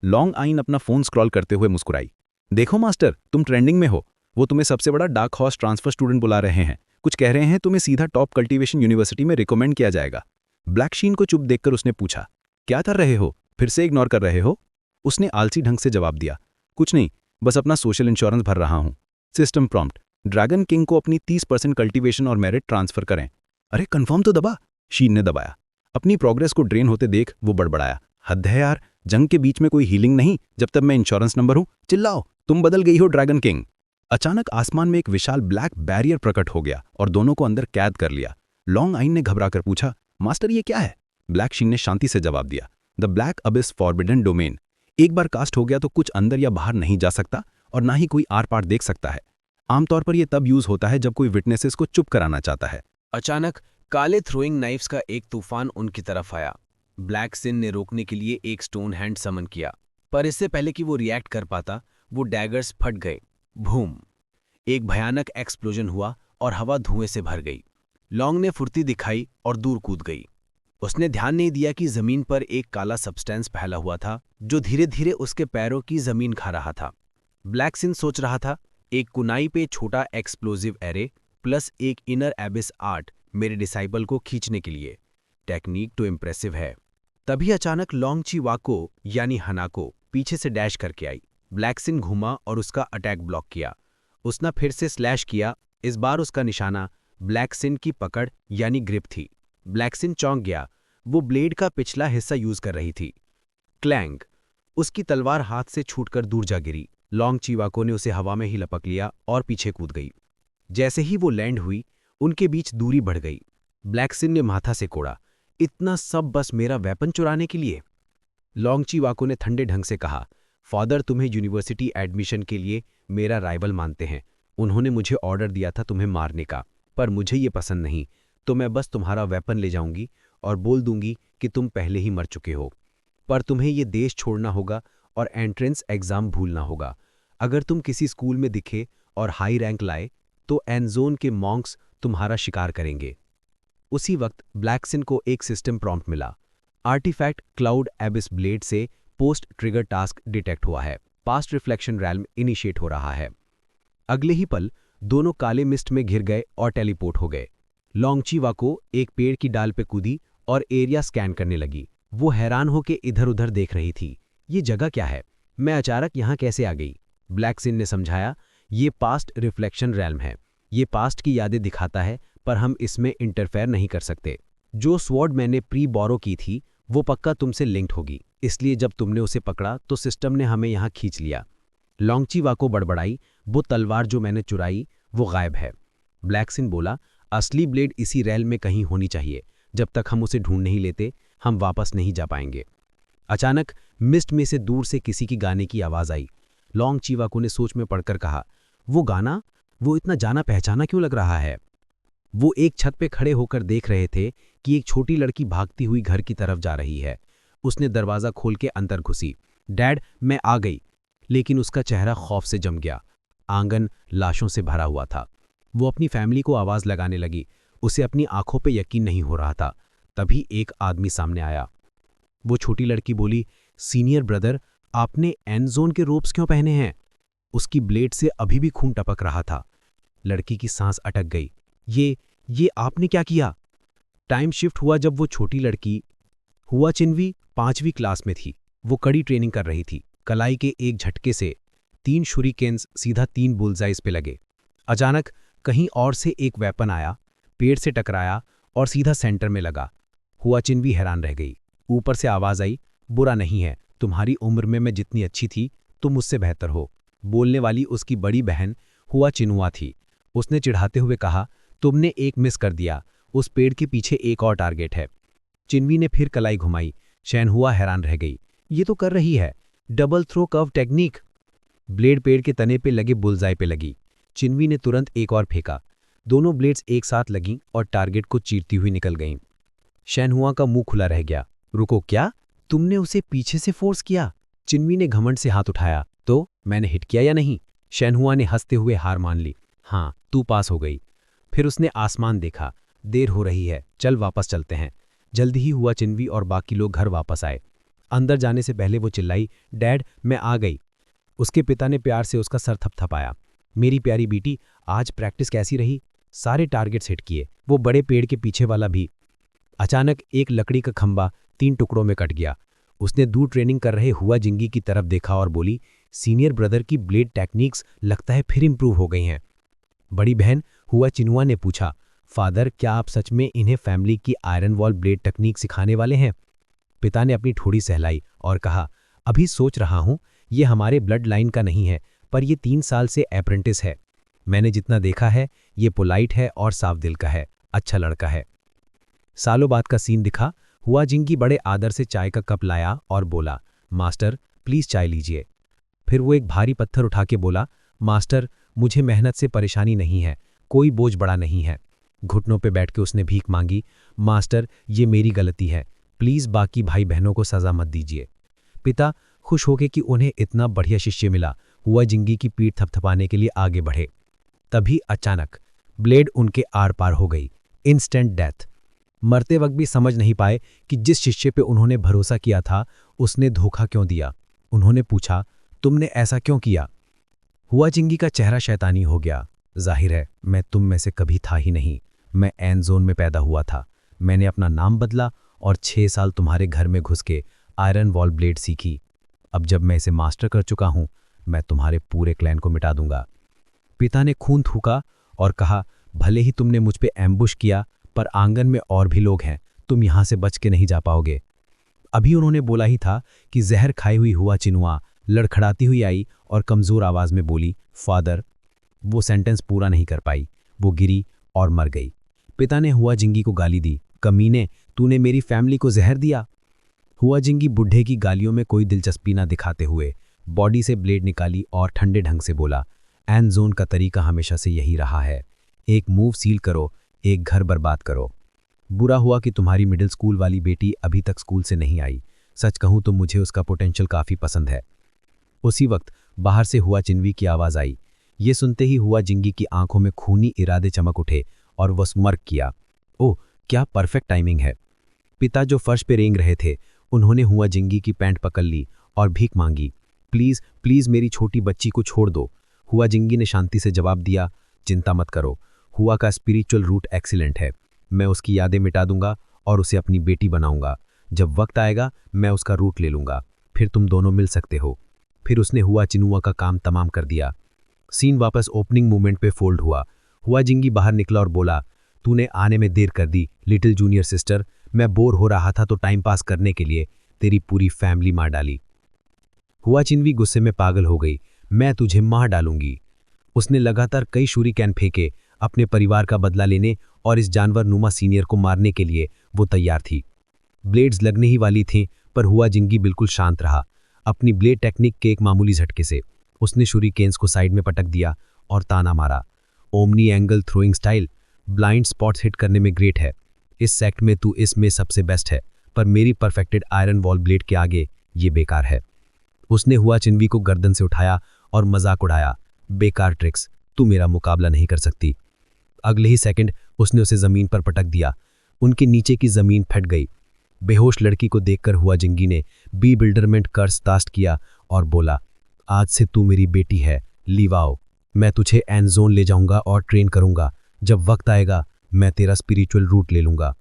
लॉन्ग आइन अपना फोन स्क्रॉल करते हुए मुस्कुराई। देखो मास्टर, तुम ट्रेंडिंग में हो। वो तुम्हें सबसे बड़ा डार्क हॉर्स ट्रांसफर स्टूडेंट बुला रहे हैं। कुछ कह रहे हैं तुम्हें सीधा टॉप कल्टीवेशन यूनिवर्सिटी में रिकमेंड किया जाएगा। ब्लैक शीन को चुप देखकर उसने पूछा, क्या कर रहे हो? फिर से इग्नोर कर रहे हो? उसने आलसी ढंग से जवाब दिया, कुछ नहीं, बस अपना सोशल इंश्योरेंस भर रहा हूं। सिस्टम प्रॉम्प्ट, ड्रैगन किंग को अपनी 30% कल्टीवेशन और मेरिट ट्रांसफर करें। अरे कंफर्म तो दबा। शीन ने दबाया। अपनी प्रोग्रेस को ड्रेन होते देख वो बड़बड़ाया, हद है यार, जंग के बीच में कोई हीलिंग नहीं जब तक मैं इंश्योरेंस नंबर हूं, चिल्लाओ, तुम बदल गई हो ड्रैगन किंग। अचानक आसमान में एक विशाल ब्लैक बैरियर प्रकट हो गया और दोनों को अंदर कैद कर लिया। लॉन्ग आइन ने घबराकर पूछा, मास्टर ये क्या है? ब्लैक शिंग ने शांति से जवाब दिया, the black Abish forbidden domain. एक बार कास्ट हो गया तो कुछ अंदर या बाहर नहीं जा सकता और ना ही कोई आर पार देख सकता है। आमतौर पर यह तब यूज होता है जब कोई विटनेसेस को चुप कराना चाहता है। अचानक काले थ्रोइंग नाइफ्स का एक तूफान उनकी तरफ आया। ब्लैक सिन ने रोकने के लिए एक स्टोन हैंड समन किया, पर इससे पहले कि वो रिएक्ट कर पाता, वो डैगर्स फट गए। भूम! एक भयानक एक्सप्लोजन हुआ और हवा धुएं से भर गई। लॉन्ग ने फुर्ती दिखाई और दूर कूद गई। उसने ध्यान नहीं दिया कि जमीन पर एक काला सब्सटेंस फैला हुआ था जो धीरे धीरे उसके पैरों की जमीन खा रहा था। ब्लैक सिन सोच रहा था, एक कुनाई पे छोटा एक्सप्लोजिव एरे प्लस एक इनर एबिस आर्ट मेरे डिसाइपल को खींचने के लिए। टेक्निक तो इम्प्रेसिव है। तभी अचानक लॉन्ग ची वाको यानी हनाको पीछे से डैश करके आई। ब्लैक सिन घूमा और उसका अटैक ब्लॉक किया। उसने फिर से स्लैश किया। इस बार उसका निशाना ब्लैक सिन की पकड़ यानी ग्रिप थी। ब्लैक सिन चौंक गया। वो ब्लेड का पिछला हिस्सा यूज कर रही थी। क्लैंग! उसकी तलवार हाथ से छूटकर दूर जा गिरी। लॉन्ग चीवाको ने उसे हवा में ही लपक लिया और पीछे कूद गई। जैसे ही वो लैंड हुई, उनके बीच दूरी बढ़ गई। ब्लैक सिन ने माथा से कोड़ा, इतना सब बस मेरा वेपन चुराने के लिए? लॉन्ग चीवाको ने ठंडे ढंग से कहा, फादर तुम्हें यूनिवर्सिटी एडमिशन के लिए मेरा राइवल मानते हैं। उन्होंने मुझे ऑर्डर दिया था तुम्हें मारने का, पर मुझे ये पसंद नहीं, तो मैं बस तुम्हारा वेपन ले जाऊंगी और बोल दूंगी कि तुम पहले ही मर चुके हो। पर तुम्हें ये देश छोड़ना होगा और एंट्रेंस एग्जाम भूलना होगा। अगर तुम किसी स्कूल में दिखे और हाई रैंक लाए तो एनजोन के मॉन्क्स तुम्हारा शिकार करेंगे। उसी वक्त ब्लैक सिन को एक सिस्टम प्रॉम्प्ट मिला। आर्टिफैक्ट क्लाउड एबिस ब्लेड से पोस्ट ट्रिगर टास्क डिटेक्ट हुआ है। पास्ट रिफ्लेक्शन रैल्म इनिशिएट हो रहा है। अगले ही पल दोनों काले मिस्ट में घिर गए और टेलीपोर्ट हो गए। लॉन्ग चीवाको एक पेड़ की डाल पे कूदी और एरिया स्कैन करने लगी। वो हैरान होकर इधर उधर देख रही थी। ये जगह क्या है? मैं अचानक यहाँ कैसे आ गई? ब्लैक सिन ने समझाया, ये पास्ट रिफ्लेक्शन रैल्म है। ये पास्ट की यादें दिखाता है, पर हम इसमें इंटरफेयर नहीं कर सकते। जो स्वॉर्ड मैंने प्री बोरो की थी वो पक्का तुमसे लिंक्ड होगी, इसलिए जब तुमने उसे पकड़ा तो सिस्टम ने हमें यहाँ खींच लिया। लॉन्ग चीवाको बड़बड़ाई, वो तलवार जो मैंने चुराई वो गायब है। ब्लैक सिन बोला, असली ब्लेड इसी रैल में कहीं होनी चाहिए। जब तक हम उसे ढूंढ नहीं लेते हम वापस नहीं जा पाएंगे। अचानक मिस्ट में से दूर से किसी की गाने की आवाज आई। लॉन्ग चीवाको ने सोच में पड़कर कहा, वो गाना, वो इतना जाना पहचाना क्यों लग रहा है? वो एक छत पे खड़े होकर देख रहे थे कि एक छोटी लड़की भागती हुई घर की तरफ जा रही है। उसने दरवाजा खोल के अंदर घुसी। डैड, मैं आ गई। लेकिन उसका चेहरा खौफ से जम गया। आंगन लाशों से भरा हुआ था। वो अपनी फैमिली को आवाज लगाने लगी। उसे अपनी आंखों पे यकीन नहीं हो रहा था। तभी एक आदमी सामने आया। वो छोटी लड़की बोली, सीनियर ब्रदर, आपने एंड जोन के रोप्स क्यों पहने हैं? उसकी ब्लेड से अभी भी खून टपक रहा था। लड़की की सांस अटक गई। ये आपने क्या किया? टाइम शिफ्ट हुआ जब वो छोटी लड़की हुआ चिन्वी 5वीं क्लास में थी। वो कड़ी ट्रेनिंग कर रही थी। कलाई के एक झटके से 3 शुरिकेन्स सीधा 3 बुलजाइज पे लगे। अचानक कहीं और से एक वेपन आया, पेड़ से टकराया और सीधा सेंटर में लगा। हुआ चिन्वी हैरान रह गई। ऊपर से आवाज आई, बुरा नहीं है, तुम्हारी उम्र में मैं जितनी अच्छी थी तुम मुझसे बेहतर हो। बोलने वाली उसकी बड़ी बहन हुआ चिनुआ थी। उसने चिढ़ाते हुए कहा, तुमने एक मिस कर दिया। उस पेड़ के पीछे एक और टारगेट है। चिन्वी ने फिर कलाई घुमाई। शैनहुआ हैरान रह गई। ये तो कर रही है double throw curve technique. Blade पेड़ के तने पे लगे बुलजाई पे लगी। चिन्वी ने तुरंत एक और फेंका। दोनों ब्लेड्स एक साथ लगीं और टारगेट को चीरती हुई निकल गईं। शैनहुआ का मुंह खुला रह गया। रुको, क्या तुमने उसे पीछे से फोर्स किया? चिन्वी ने घमंड से हाथ उठाया। तो मैंने हिट किया या नहीं? शैनहुआ ने हंसते हुए हार मान ली। हाँ, तू पास हो गई। फिर उसने आसमान देखा। देर हो रही है, चल वापस चलते हैं। जल्दी ही हुआ चिन्वी और बाकी लोग घर वापस आए। अंदर जाने से पहले वो चिल्लाई, डैड, मैं आ गई। उसके पिता ने प्यार से उसका सर थपथपाया। मेरी प्यारी बेटी, आज प्रैक्टिस कैसी रही? सारे टारगेट्स हिट किए, वो बड़े पेड़ के पीछे वाला भी। अचानक एक लकड़ी का खंबा 3 टुकड़ों में कट गया। उसने दूर ट्रेनिंग कर रहे हुआ जिंगी की तरफ देखा और बोली, सीनियर ब्रदर की ब्लेड टेक्निक्स लगता है फिर इंप्रूव हो गई हैं। बड़ी बहन हुआ चिनुआ ने पूछा, फादर, क्या आप सच में इन्हें फैमिली की आयरन वॉल ब्लेड टेक्निक सिखाने वाले हैं? पिता ने अपनी ठोड़ी सहलाई और कहा, अभी सोच रहा हूं, ये हमारे ब्लड लाइन का नहीं है, पर ये 3 साल से अप्रेंटिस है। मैंने जितना देखा है, ये पोलाइट है और साफ दिल का है, अच्छा लड़का है। सालों बाद का सीन दिखा। हुआ जिंगी बड़े आदर से चाय का कप लाया और बोला, मास्टर प्लीज चाय लीजिए। फिर वो एक भारी पत्थर उठा के बोला, मास्टर मुझे मेहनत से परेशानी नहीं है, कोई बोझ बड़ा नहीं है। घुटनों पे बैठ के उसने भीख मांगी, मास्टर ये मेरी गलती है, प्लीज बाकी भाई बहनों को सजा मत दीजिए। पिता खुश होके कि उन्हें इतना बढ़िया शिष्य मिला, हुआ जिंगी की पीठ थपथपाने के लिए आगे बढ़े। तभी अचानक ब्लेड उनके आर पार हो गई, इंस्टेंट डेथ। मरते वक्त भी समझ नहीं पाए कि जिस शिष्य पे उन्होंने भरोसा किया था उसने धोखा क्यों दिया। उन्होंने पूछा, तुमने ऐसा क्यों किया? हुआ जिंगी का चेहरा शैतानी हो गया। जाहिर है मैं तुम में से कभी था ही नहीं, मैं एन जोन में पैदा हुआ था। मैंने अपना नाम बदला और 6 साल तुम्हारे घर में घुस के आयरन वॉल ब्लेड सीखी। अब जब मैं इसे मास्टर कर चुका हूं, मैं तुम्हारे पूरे क्लैन को मिटा दूंगा। पिता ने खून थूका और कहा, भले ही तुमने मुझ पे एम्बुश किया, पर आंगन में और भी लोग हैं, तुम यहां से बच के नहीं जा पाओगे। अभी उन्होंने बोला ही था कि जहर खाई हुई हुआ चिनुआ लड़खड़ाती हुई आई और कमजोर आवाज में बोली, फादर। वो सेंटेंस पूरा नहीं कर पाई, वो गिरी और मर गई। पिता ने हुआ जिंगी को गाली दी, कमीने, तूने मेरी फैमिली को जहर दिया। हुआ जिंगी बुढ़े की गालियों में कोई दिलचस्पी ना दिखाते हुए बॉडी से ब्लेड निकाली और ठंडे ढंग से बोला, एन जोन का तरीका हमेशा से यही रहा है, एक मूव सील करो, एक घर बर्बाद करो। बुरा हुआ कि तुम्हारी मिडिल स्कूल वाली बेटी अभी तक स्कूल से नहीं आई। सच कहूं तो मुझे उसका पोटेंशियल काफी पसंद है। उसी वक्त बाहर से हुआ चिन्वी की आवाज आई। ये सुनते ही हुआ जिंगी की आंखों में खूनी इरादे चमक उठे और वह स्मर्क किया। ओह, क्या परफेक्ट टाइमिंग है। पिता जो फर्श पे रेंग रहे थे, उन्होंने हुआ जिंगी की पैंट पकड़ ली और भीख मांगी, प्लीज प्लीज मेरी छोटी बच्ची को छोड़ दो। हुआ जिंगी ने शांति से जवाब दिया, चिंता मत करो, हुआ का स्पिरिचुअल रूट एक्सीलेंट है। मैं उसकी यादें मिटा दूंगा और उसे अपनी बेटी बनाऊंगा। जब वक्त आएगा मैं उसका रूट ले लूंगा, फिर तुम दोनों मिल सकते हो। फिर उसने हुआ चिनुआ का काम तमाम कर दिया। सीन वापस ओपनिंग मूवमेंट पे फोल्ड हुआ। हुआ जिंगी बाहर निकला और बोला, तूने आने में देर कर दी लिटिल जूनियर सिस्टर। मैं बोर हो रहा था तो टाइम पास करने के लिए तेरी पूरी फैमिली मार डाली। हुआ चिन्वी गुस्से में पागल हो गई, मैं तुझे मार डालूंगी। उसने लगातार कई शूरिकैन फेंके, अपने परिवार का बदला लेने और इस जानवर नुमा सीनियर को मारने के लिए वो तैयार थी। ब्लेड्स लगने ही वाली थीं, पर हुआ जिंगी बिल्कुल शांत रहा। अपनी ब्लेड टेक्निक के एक मामूली झटके से उसने शूरिकेन्स को साइड में पटक दिया और ताना मारा, omni angle throwing style, blind spots hit करने में ग्रेट है। इस सेक्ट में तू इसमें सबसे बेस्ट है, पर मेरी परफेक्टेड आयरन वॉल ब्लेड के आगे ये बेकार है। उसने हुआ चिन्वी को गर्दन से उठाया और मजाक उड़ाया, बेकार ट्रिक्स, तू मेरा मुकाबला नहीं कर सकती। अगले ही सेकंड उसने उसे जमीन पर पटक दिया। उनके नीचे की जमीन फट गई। बेहोश लड़की को देखकर हुआ जिंगी ने बी बिल्डरमेंट कर्स कास्ट किया और बोला, आज से तू मेरी बेटी है, लीव आओ। मैं तुझे एन जोन ले जाऊंगा और ट्रेन करूंगा। जब वक्त आएगा मैं तेरा स्पिरिचुअल रूट ले लूंगा।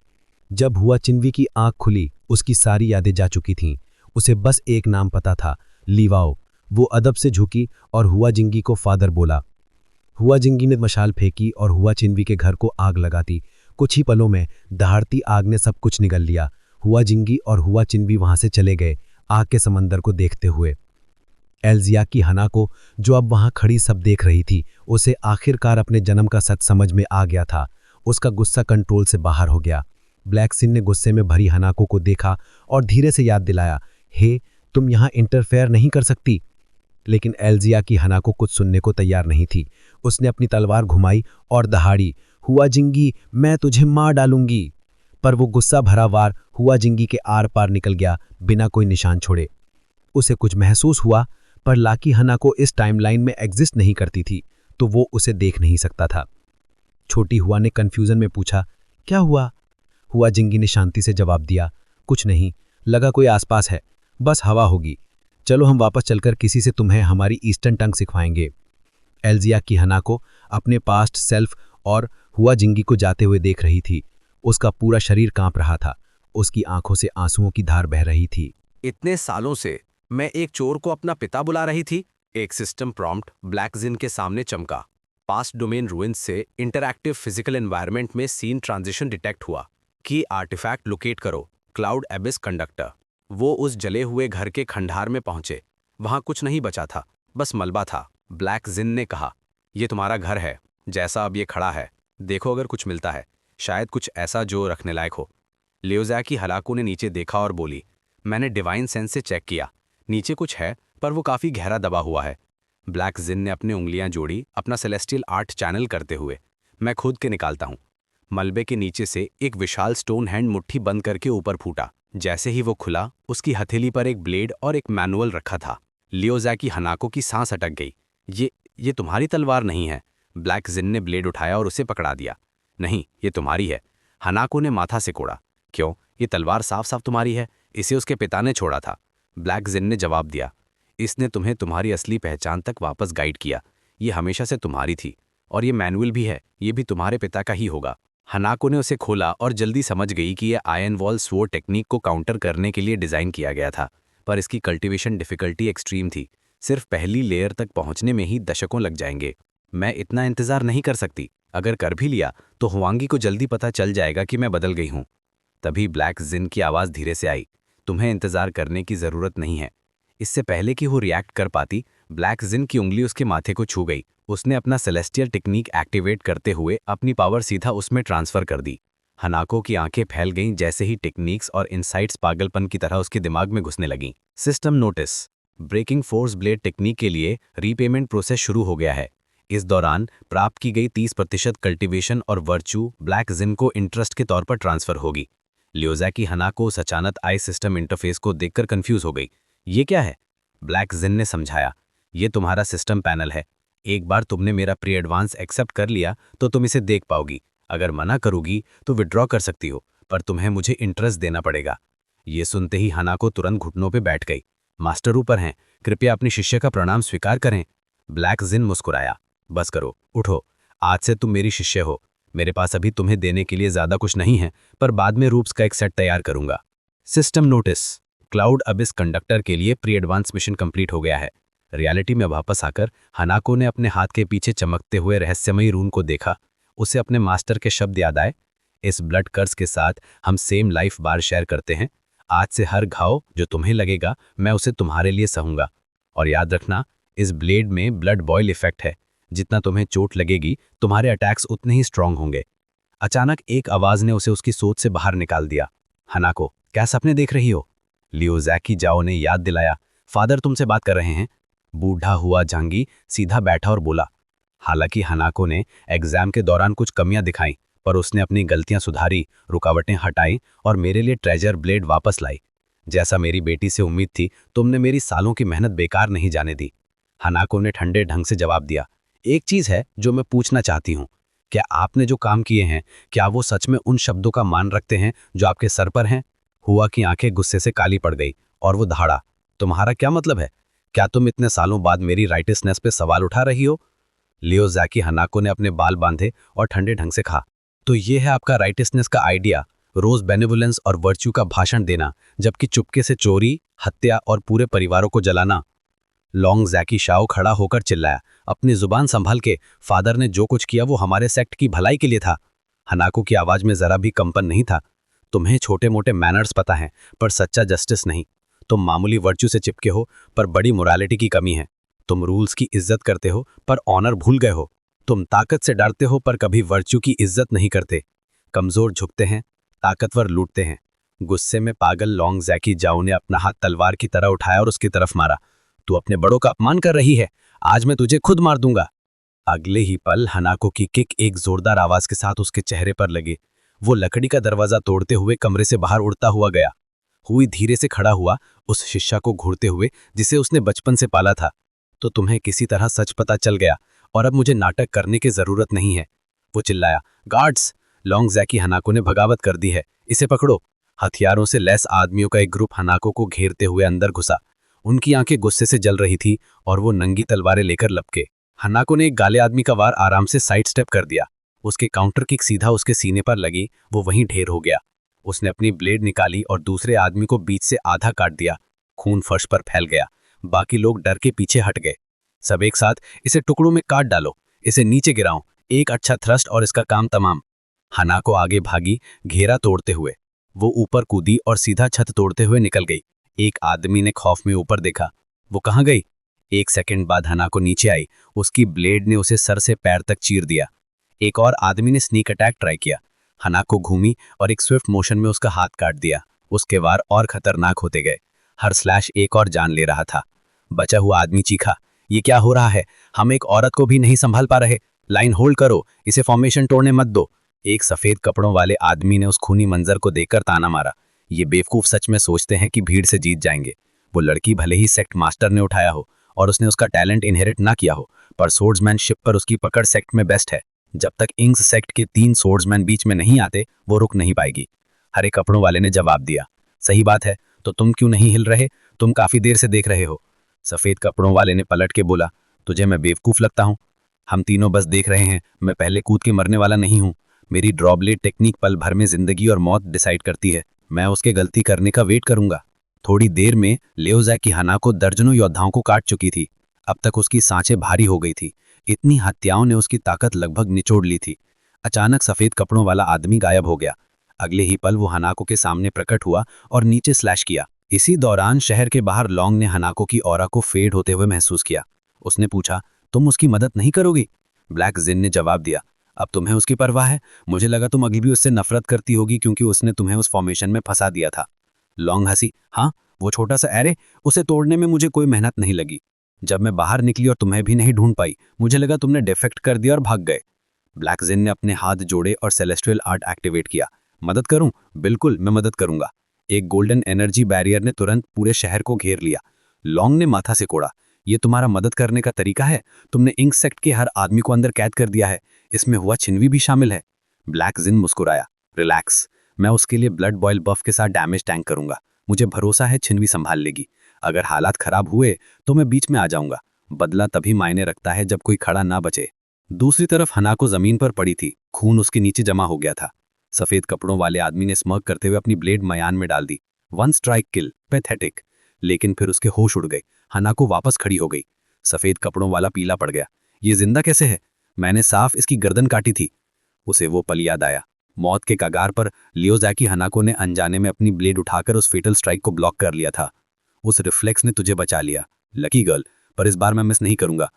जब हुआ चिन्वी की आंख खुली, उसकी सारी यादें जा चुकी थीं। उसे बस एक नाम पता था, लीव आओ। वो अदब से झुकी और हुआ जिंगी को फादर बोला। हुआ जिंगी ने मशाल फेंकी और हुआ चिन्वी के घर को आग लगाती। कुछ ही पलों में दहाड़ती आग ने सब कुछ निगल लिया। हुआ जिंगी और हुआ चिन्वी वहां से चले गए, आग के समंदर को देखते हुए। एल्जिया की हना को, जो अब वहां खड़ी सब देख रही थी, उसे आखिरकार अपने जन्म का सच समझ में आ गया था। उसका गुस्सा कंट्रोल से बाहर हो गया। ब्लैक सिन ने गुस्से में भरी हनाको को देखा और धीरे से याद दिलाया, हे, तुम यहां इंटरफेयर नहीं कर सकती। लेकिन एल्जिया की हनाको कुछ सुनने को तैयार नहीं थी। उसने अपनी तलवार घुमाई और दहाड़ी, हुआ जिंगी, मैं तुझे मार डालूंगी। पर वो गुस्सा भरा वार हुआ जिंगी के आर पार निकल गया, बिना कोई निशान छोड़े। उसे कुछ महसूस हुआ, पर लाकी हनाको इस टाइमलाइन में एग्जिस्ट नहीं करती थी, तो वो उसे देख नहीं सकता था। छोटी हुआ ने कंफ्यूजन में पूछा, क्या हुआ? हुआ जिंगी ने शांति से जवाब दिया, कुछ नहीं, लगा कोई आसपास है, बस हवा होगी। चलो हम वापस चलकर किसी से तुम्हें हमारी ईस्टर्न टंग सिखवाएंगे। एल्जिया की हनाको अपने पास्ट सेल्फ और हुआ जिंगी को जाते हुए देख रही थी। उसका पूरा शरीर कांप रहा था। उसकी आंखों से आंसुओं की धार बह रही थी। इतने सालों से मैं एक चोर को अपना पिता बुला रही थी। एक सिस्टम प्रॉम्प्ट ब्लैक जिन के सामने चमका। पास्ट डोमेन रूइंस से इंटरैक्टिव फिजिकल एनवायरनमेंट में सीन ट्रांजिशन डिटेक्ट हुआ कि आर्टिफैक्ट लोकेट करो, क्लाउड एबिस कंडक्टर। वो उस जले हुए घर के खंडहार में पहुंचे। वहां कुछ नहीं बचा था, बस मलबा था। ब्लैक जिन ने कहा, ये तुम्हारा घर है, जैसा अब ये खड़ा है। देखो अगर कुछ मिलता है, शायद कुछ ऐसा जो रखने लायक हो। लियोज़ैकी हलाकू ने नीचे देखा और बोली, मैंने डिवाइन सेंस से चेक किया, नीचे कुछ है पर वो काफ़ी गहरा दबा हुआ है। ब्लैक जिन ने अपनी उंगलियां जोड़ी, अपना सेलेस्टियल आर्ट चैनल करते हुए। मैं खुद के निकालता हूँ। मलबे के नीचे से एक विशाल स्टोन हैंड मुट्ठी बंद करके ऊपर फूटा। जैसे ही वो खुला, उसकी हथेली पर एक ब्लेड और एक मैनुअल रखा था। लियोज़ैकी हनाको की सांस अटक गई। ये तुम्हारी तलवार नहीं है। ब्लैक जिन ने ब्लेड उठाया और उसे पकड़ा दिया। नहीं, ये तुम्हारी है। हनाको ने माथा से कोड़ा। क्यों? ये तलवार साफ साफ तुम्हारी है, इसे उसके पिता ने छोड़ा था। ब्लैक जिन ने जवाब दिया, इसने तुम्हें तुम्हारी असली पहचान तक वापस गाइड किया। ये हमेशा से तुम्हारी थी, और ये मैनुअल भी है, ये भी तुम्हारे पिता का ही होगा। हनाको ने उसे खोला और जल्दी समझ गई कि यह आयरन वॉल स्वॉर्ड टेक्निक को काउंटर करने के लिए डिज़ाइन किया गया था, पर इसकी कल्टीवेशन डिफ़िकल्टी एक्सट्रीम थी। सिर्फ पहली लेयर तक पहुंचने में ही दशकों लग जाएंगे। मैं इतना इंतज़ार नहीं कर सकती। अगर कर भी लिया तो हुआंगी को जल्दी पता चल जाएगा कि मैं बदल गई हूँ। तभी ब्लैक जिन की आवाज़ धीरे से आई, तुम्हें इंतज़ार करने की ज़रूरत नहीं है। इससे पहले कि वो रिएक्ट कर पाती, ब्लैक जिन की उंगली उसके माथे को छू गई। उसने अपना सेलेस्टियल टेक्निक एक्टिवेट करते हुए अपनी पावर सीधा उसमें ट्रांसफ़र कर दी। हनाको की आंखें फैल गईं जैसे ही टेक्निक्स और इनसाइट्स पागलपन की तरह उसके दिमाग में घुसने लगीं। System notice, breaking force blade technique के लिए रीपेमेंट प्रोसेस शुरू हो गया है। इस दौरान प्राप्त की गई 30% कल्टीवेशन और वर्च्यू ब्लैक जिन को इंटरेस्ट के तौर पर ट्रांसफ़र होगी। लियोज़ैकी हनाको उस अचानक आई सिस्टम इंटरफेस को देखकर कंफ्यूज हो गई। ये क्या है? ब्लैक जिन ने समझाया, ये तुम्हारा सिस्टम पैनल है। एक बार तुमने मेरा प्री एडवांस एक्सेप्ट कर लिया तो तुम इसे देख पाओगी। अगर मना करोगी तो विड्रॉ कर सकती हो, पर तुम्हें मुझे इंटरेस्ट देना पड़ेगा। ये सुनते ही हनाको तुरंत घुटनों पे बैठ गई। मास्टर ऊपर हैं, कृपया अपने शिष्य का प्रणाम स्वीकार करें। ब्लैक जिन मुस्कुराया, बस करो, उठो, आज से तुम मेरी शिष्य हो। मेरे पास अभी तुम्हें देने के लिए ज़्यादा कुछ नहीं है, पर बाद में रूप्स का एक सेट तैयार करूंगा। System notice, cloud Abish conductor के लिए प्री एडवांस मिशन कंप्लीट हो गया है। रियलिटी में वापस आकर हनाको ने अपने हाथ के पीछे चमकते हुए रहस्यमयी रून को देखा। उसे अपने मास्टर के शब्द याद आए, इस ब्लड कर्स के साथ हम सेम लाइफ बार शेयर करते हैं। आज से हर घाव जो तुम्हें लगेगा, मैं उसे तुम्हारे लिए सहूंगा। और याद रखना, इस ब्लेड में ब्लड बॉयल इफेक्ट है। जितना तुम्हें चोट लगेगी, तुम्हारे अटैक्स उतने ही स्ट्रांग होंगे। अचानक एक आवाज़ ने उसे उसकी सोच से बाहर निकाल दिया। हनाको, क्या सपने देख रही हो? लियोज़ैकी जाओ ने याद दिलाया, फादर तुमसे बात कर रहे हैं। बूढ़ा हुआ जांगी सीधा बैठा और बोला। हालांकि हनाको ने एग्जाम के दौरान कुछ कमियां दिखाई, पर उसने अपनी गलतियां सुधारी, रुकावटें हटाई और मेरे लिए ट्रेजर ब्लेड वापस लाई। जैसा मेरी बेटी से उम्मीद थी, तुमने मेरी सालों की मेहनत बेकार नहीं जाने दी। हनाको ने ठंडे ढंग से जवाब दिया, एक चीज़ है जो मैं पूछना चाहती हूँ, क्या आपने जो काम किए हैं, क्या वो सच में उन शब्दों का मान रखते हैं जो आपके सर पर हैं? हुआ की आंखें गुस्से से काली पड़ गई और वो दहाड़ा, तुम्हारा क्या मतलब है? क्या तुम इतने सालों बाद मेरी राइटिसनेस पे सवाल उठा रही हो? लियोज़ैकी हनाको ने अपने बाल बांधे और ठंडे ढंग से कहा, तो ये है आपका राइटिसनेस का आइडिया, रोज बेनेवोलेंस और वर्च्यू का भाषण देना, जबकि चुपके से चोरी, हत्या और पूरे परिवारों को जलाना। लॉन्ग जैकी शाओ खड़ा होकर चिल्लाया, अपनी जुबान संभाल के, फादर ने जो कुछ किया वो हमारे सेक्ट की भलाई के लिए था। हनाको की आवाज में जरा भी कंपन नहीं था। तुम्हें छोटे मोटे मैनर्स पता हैं, पर सच्चा जस्टिस नहीं। तुम मामूली वर्च्यू से चिपके हो, पर बड़ी मोरालिटी की कमी है। तुम रूल्स की इज्जत करते हो, पर ऑनर भूल गए हो। तुम ताकत से डरते हो, पर कभी वर्च्यू की इज्जत नहीं करते। कमजोर झुकते हैं, ताकतवर लूटते हैं। गुस्से में पागल लॉन्ग जैकी जाओ ने अपना हाथ तलवार की तरह उठाया और उसकी तरफ मारा। तू अपने बड़ों का अपमान कर रही है, आज मैं तुझे खुद मार दूंगा। अगले ही पल हनाको की किक एक जोरदार आवाज के साथ उसके चेहरे पर लगी। वो लकड़ी का दरवाजा तोड़ते हुए कमरे से बाहर उड़ता हुआ गया। हुई धीरे से खड़ा हुआ, उस शिष्या को घूरते हुए जिसे उसने बचपन से पाला था। तो तुम्हें किसी तरह सच पता चल गया और अब मुझे नाटक करने की जरूरत नहीं है, वो चिल्लाया। गार्ड्स! लॉन्ग जैकी हनाको ने बगावत कर दी है, इसे पकड़ो। हथियारों से लैस आदमियों का एक ग्रुप हनाको को घेरते हुए अंदर घुसा। उनकी आंखें गुस्से से जल रही थी और वो नंगी तलवारें लेकर लपके। हनाको ने एक गाले आदमी का वार आराम से साइड स्टेप कर दिया। उसके काउंटर किक सीधा उसके सीने पर लगी, वो वहीं ढेर हो गया। उसने अपनी ब्लेड निकाली और दूसरे आदमी को बीच से आधा काट दिया। खून फर्श पर फैल गया। बाकी लोग डर के पीछे हट गए। सब एक साथ, इसे टुकड़ों में काट डालो, इसे नीचे गिराऊं, एक अच्छा थ्रस्ट और इसका काम तमाम। हनाको आगे भागी, घेरा तोड़ते हुए। वो ऊपर कूदी और सीधा छत तोड़ते हुए निकल गई। एक आदमी ने खौफ में ऊपर देखा। वो कहाँ गई? 1 सेकंड बाद हनाको नीचे आई। उसकी ब्लेड ने उसे सर से पैर तक चीर दिया। एक और आदमी ने स्नीक अटैक ट्राई किया। हनाको घूमी और एक स्विफ्ट मोशन में उसका हाथ काट दिया। उसके वार और खतरनाक होते गए। हर स्लैश एक और जान ले रहा था। बचा हुआ आदमी चीखा, ये क्या हो रहा है? हम एक औरत को भी नहीं संभाल पा रहे। लाइन होल्ड करो, इसे फॉर्मेशन तोड़ने मत दो। एक सफेद कपड़ों वाले आदमी ने उस खूनी मंजर को देखकर ताना मारा। ये बेवकूफ सच में सोचते हैं कि भीड़ से जीत जाएंगे। वो लड़की भले ही सेक्ट मास्टर ने उठाया हो और उसने उसका टैलेंट इनहेरिट ना किया हो, पर सोर्ड्समैनशिप पर उसकी पकड़ सेक्ट में बेस्ट है। जब तक इंग्स सेक्ट के 3 सोर्ड्समैन बीच में नहीं आते, वो रुक नहीं पाएगी। हरे कपड़ों वाले ने जवाब दिया, सही बात है, तो तुम क्यों नहीं हिल रहे? तुम काफी देर से देख रहे हो। सफेद कपड़ों वाले ने पलट के बोला, तुझे मैं बेवकूफ लगता हूँ? हम तीनों बस देख रहे हैं। मैं पहले कूद के मरने वाला नहीं हूँ। मेरी ड्रॉबलेट टेक्निक पल भर में जिंदगी और मौत डिसाइड करती है। मैं उसके गलती करने का वेट करूंगा। थोड़ी देर में लेओजैक की हनाको दर्जनों योद्धाओं को काट चुकी थी। अब तक उसकी सांसें भारी हो गई थी। इतनी हत्याओं ने उसकी ताकत लगभग निचोड़ ली थी। अचानक सफेद कपड़ों वाला आदमी गायब हो गया। अगले ही पल वो हनाको के सामने प्रकट हुआ और नीचे स्लैश किया। इसी दौरान शहर के बाहर लॉन्ग ने हनाको की ऑरा को फेड होते हुए महसूस किया। उसने पूछा, तुम उसकी मदद नहीं करोगी? ब्लैक जिन ने जवाब दिया, अब तुम्हें उसकी परवाह है? मुझे लगा तुम अभी भी उससे नफरत करती होगी क्योंकि उसने तुम्हें उस फॉर्मेशन में फंसा दिया था। लॉन्ग हंसी, हाँ, वो छोटा सा एरे, उसे तोड़ने में मुझे कोई मेहनत नहीं लगी। जब मैं बाहर निकली और तुम्हें भी नहीं ढूंढ पाई, मुझे लगा तुमने डिफेक्ट कर दिया और भाग गए। ब्लैक जिन ने अपने हाथ जोड़े और सेलेस्टियल आर्ट एक्टिवेट किया। मदद करूं? बिल्कुल, मैं मदद करूंगा। एक गोल्डन एनर्जी बैरियर ने तुरंत पूरे शहर को घेर लिया। लॉन्ग ने माथा से कोड़ा, ये तुम्हारा मदद करने का तरीका है? तुमने इंक सेक्ट के हर आदमी को अंदर कैद कर दिया है। इसमें हुआ छिनवी भी शामिल है। ब्लैक जिन मुस्कुराया, रिलैक्स, मैं उसके लिए ब्लड बॉयल बफ के साथ डैमेज टैंक करूंगा। मुझे भरोसा है छिनवी संभाल लेगी। अगर हालात खराब हुए तो मैं बीच में आ जाऊंगा। बदला तभी मायने रखता है जब कोई खड़ा ना बचे। दूसरी तरफ हनाको जमीन पर पड़ी थी। खून उसके नीचे जमा हो गया था। सफेद कपड़ों वाले आदमी ने स्मर्क करते हुए अपनी ब्लेड मयान में डाल दी। 1 स्ट्राइक किल, पैथेटिक। लेकिन फिर उसके होश उड़ गए। हनाको वापस खड़ी हो गई। सफेद कपड़ों वाला पीला पड़ गया। ये जिंदा कैसे है? मैंने साफ इसकी गर्दन काटी थी। उसे वो पल याद आया। मौत के कगार पर लियोजैकी हनाको ने अनजाने में अपनी ब्लेड उठाकर उस फेटल स्ट्राइक को ब्लॉक कर लिया था। उस रिफ्लेक्स ने तुझे बचा लिया, लकी गर्ल, पर इस बार मैं मिस नहीं करूंगा।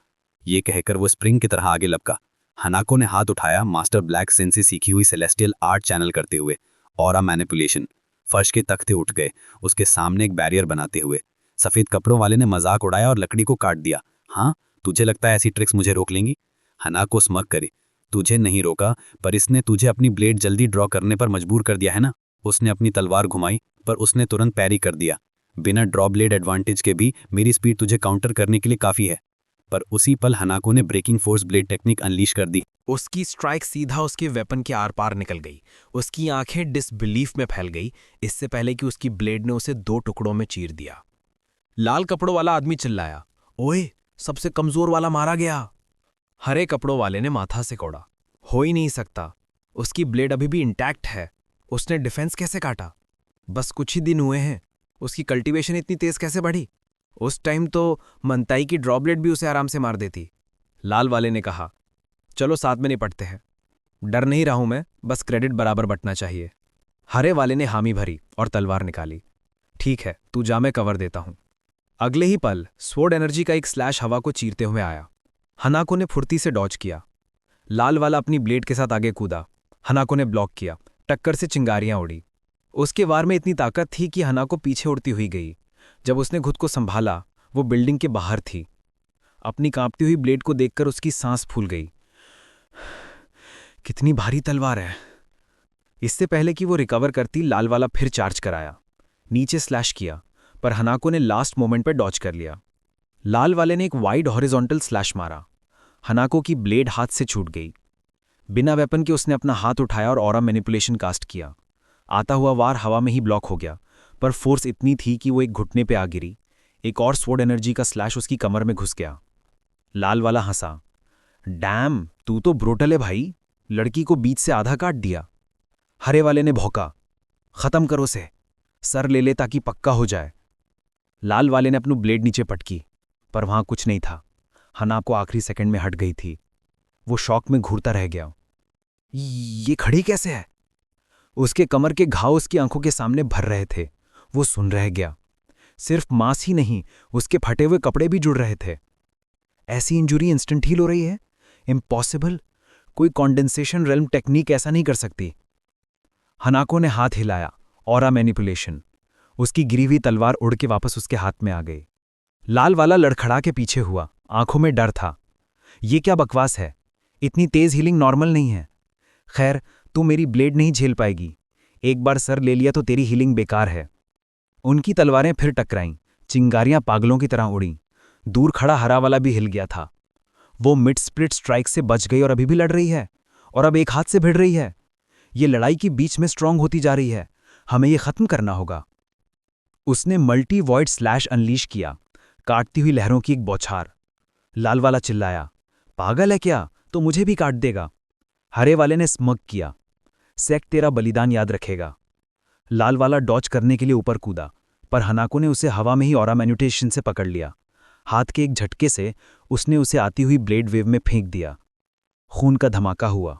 ये कहकर वो स्प्रिंग की तरह आगे लपका। हनाको ने हाथ उठाया, मास्टर ब्लैक सिन से सीखी हुई सेलेस्टियल आर्ट चैनल करते हुए। Aura manipulation. फर्श के तख्ते उठ गए, उसके सामने एक बैरियर बनाते हुए। सफेद कपड़ों वाले ने मजाक उड़ाया और लकड़ी को काट दिया। हाँ, तुझे लगता है ऐसी ट्रिक्स मुझे रोक लेंगी? हनाको स्मक करी, तुझे नहीं रोका, पर इसने तुझे अपनी ब्लेड जल्दी ड्रॉ करने पर मजबूर कर दिया है ना? उसने अपनी तलवार घुमाई, पर उसने तुरंत पैरी कर दिया। बिना ड्रॉ ब्लेड एडवांटेज के भी मेरी स्पीड तुझे काउंटर करने के लिए काफी है। पर उसी पल हनाको ने breaking force blade technique unleash कर दी। उसकी स्ट्राइक सीधा उसके वेपन के आर पार निकल गई। उसकी आंखें डिसबिलीफ में फैल गई, इससे पहले कि उसकी ब्लेड ने उसे 2 टुकड़ों में चीर दिया। लाल कपड़ों वाला आदमी चिल्लाया, ओए, सबसे कमजोर वाला मारा गया। हरे कपड़ों वाले ने माथा से कोड़ा, हो ही नहीं सकता, उसकी ब्लेड अभी भी इंटैक्ट है। उसने डिफेंस कैसे काटा? बस कुछ ही दिन हुए हैं, उसकी कल्टीवेशन इतनी तेज कैसे बढ़ी? उस टाइम तो मनताई की ड्रॉ ब्लेड भी उसे आराम से मार देती। लाल वाले ने कहा, चलो साथ में निपटते हैं। डर नहीं रहा हूं मैं, बस क्रेडिट बराबर बंटना चाहिए। हरे वाले ने हामी भरी और तलवार निकाली। ठीक है, तू जा, मैं कवर देता हूं। अगले ही पल स्वॉर्ड एनर्जी का एक स्लैश हवा को चीरते हुए आया। हनाको ने फुर्ती से डॉज किया। लाल वाला अपनी ब्लेड के साथ आगे कूदा। हनाको ने ब्लॉक किया। टक्कर से चिंगारियां उड़ी। उसके वार में इतनी ताकत थी कि हनाको पीछे उड़ती हुई गई। जब उसने खुद को संभाला, वो बिल्डिंग के बाहर थी। अपनी कांपती हुई ब्लेड को देखकर उसकी सांस फूल गई। कितनी भारी तलवार है। इससे पहले कि वो रिकवर करती, लाल वाला फिर चार्ज कराया। नीचे स्लैश किया, पर हनाको ने लास्ट मोमेंट पर डॉज कर लिया। लाल वाले ने एक वाइड हॉरिजॉन्टल स्लैश मारा। हनाको की ब्लेड हाथ से छूट गई। बिना वेपन के उसने अपना हाथ उठाया और ऑरा मैनिपुलेशन कास्ट किया। आता हुआ वार हवा में ही ब्लॉक हो गया, पर फोर्स इतनी थी कि वो एक घुटने पे आ गिरी। एक और स्वॉर्ड एनर्जी का स्लैश उसकी कमर में घुस गया। लाल वाला हंसा, डैम, तू तो ब्रूटल है भाई, लड़की को बीच से आधा काट दिया। हरे वाले ने भौंका, खत्म करो से, सर ले ले ताकि पक्का हो जाए। लाल वाले ने अपनी ब्लेड नीचे पटकी, पर वहां कुछ नहीं था। हनाको आखिरी सेकंड में हट गई थी। वो शॉक में घूरता रह गया। ये खड़ी कैसे है? उसके कमर के घाव उसकी आंखों के सामने भर रहे थे। वो सुन रह गया। सिर्फ मांस ही नहीं, उसके फटे हुए कपड़े भी जुड़ रहे थे। ऐसी इंजुरी इंस्टेंट हील हो रही है? इम्पॉसिबल। कोई कॉन्डेंसेशन रेल्म टेक्निक ऐसा नहीं कर सकती। हनाको ने हाथ हिलाया। Aura manipulation. उसकी गिरी हुई तलवार उड़ के वापस उसके हाथ में आ गई। लाल वाला लड़खड़ा के पीछे हुआ, आंखों में डर था। ये क्या बकवास है? इतनी तेज हीलिंग नॉर्मल नहीं है। खैर, तू मेरी ब्लेड नहीं झेल पाएगी। एक बार सर ले लिया तो तेरी हीलिंग बेकार है। उनकी तलवारें फिर टकराईं, चिंगारियां पागलों की तरह उड़ीं। दूर खड़ा हरा वाला भी हिल गया था। वो मिड स्प्लिट स्ट्राइक से बच गई और अभी भी लड़ रही है, और अब एक हाथ से भिड़ रही है। ये लड़ाई की बीच में स्ट्रांग होती जा रही है। हमें ये खत्म करना होगा। उसने मल्टी वॉइड स्लैश अनलीश किया, काटती हुई लहरों की एक बौछार। लाल वाला चिल्लाया, पागल है क्या? तो मुझे भी काट देगा। हरे वाले ने स्मग किया, सेक्ट तेरा बलिदान याद रखेगा। लाल वाला डॉच करने के लिए ऊपर कूदा, पर हनाको ने उसे हवा में ही ऑरा मैन्युटेशन से पकड़ लिया। हाथ के एक झटके से उसने उसे आती हुई ब्लेड वेव में फेंक दिया। खून का धमाका हुआ।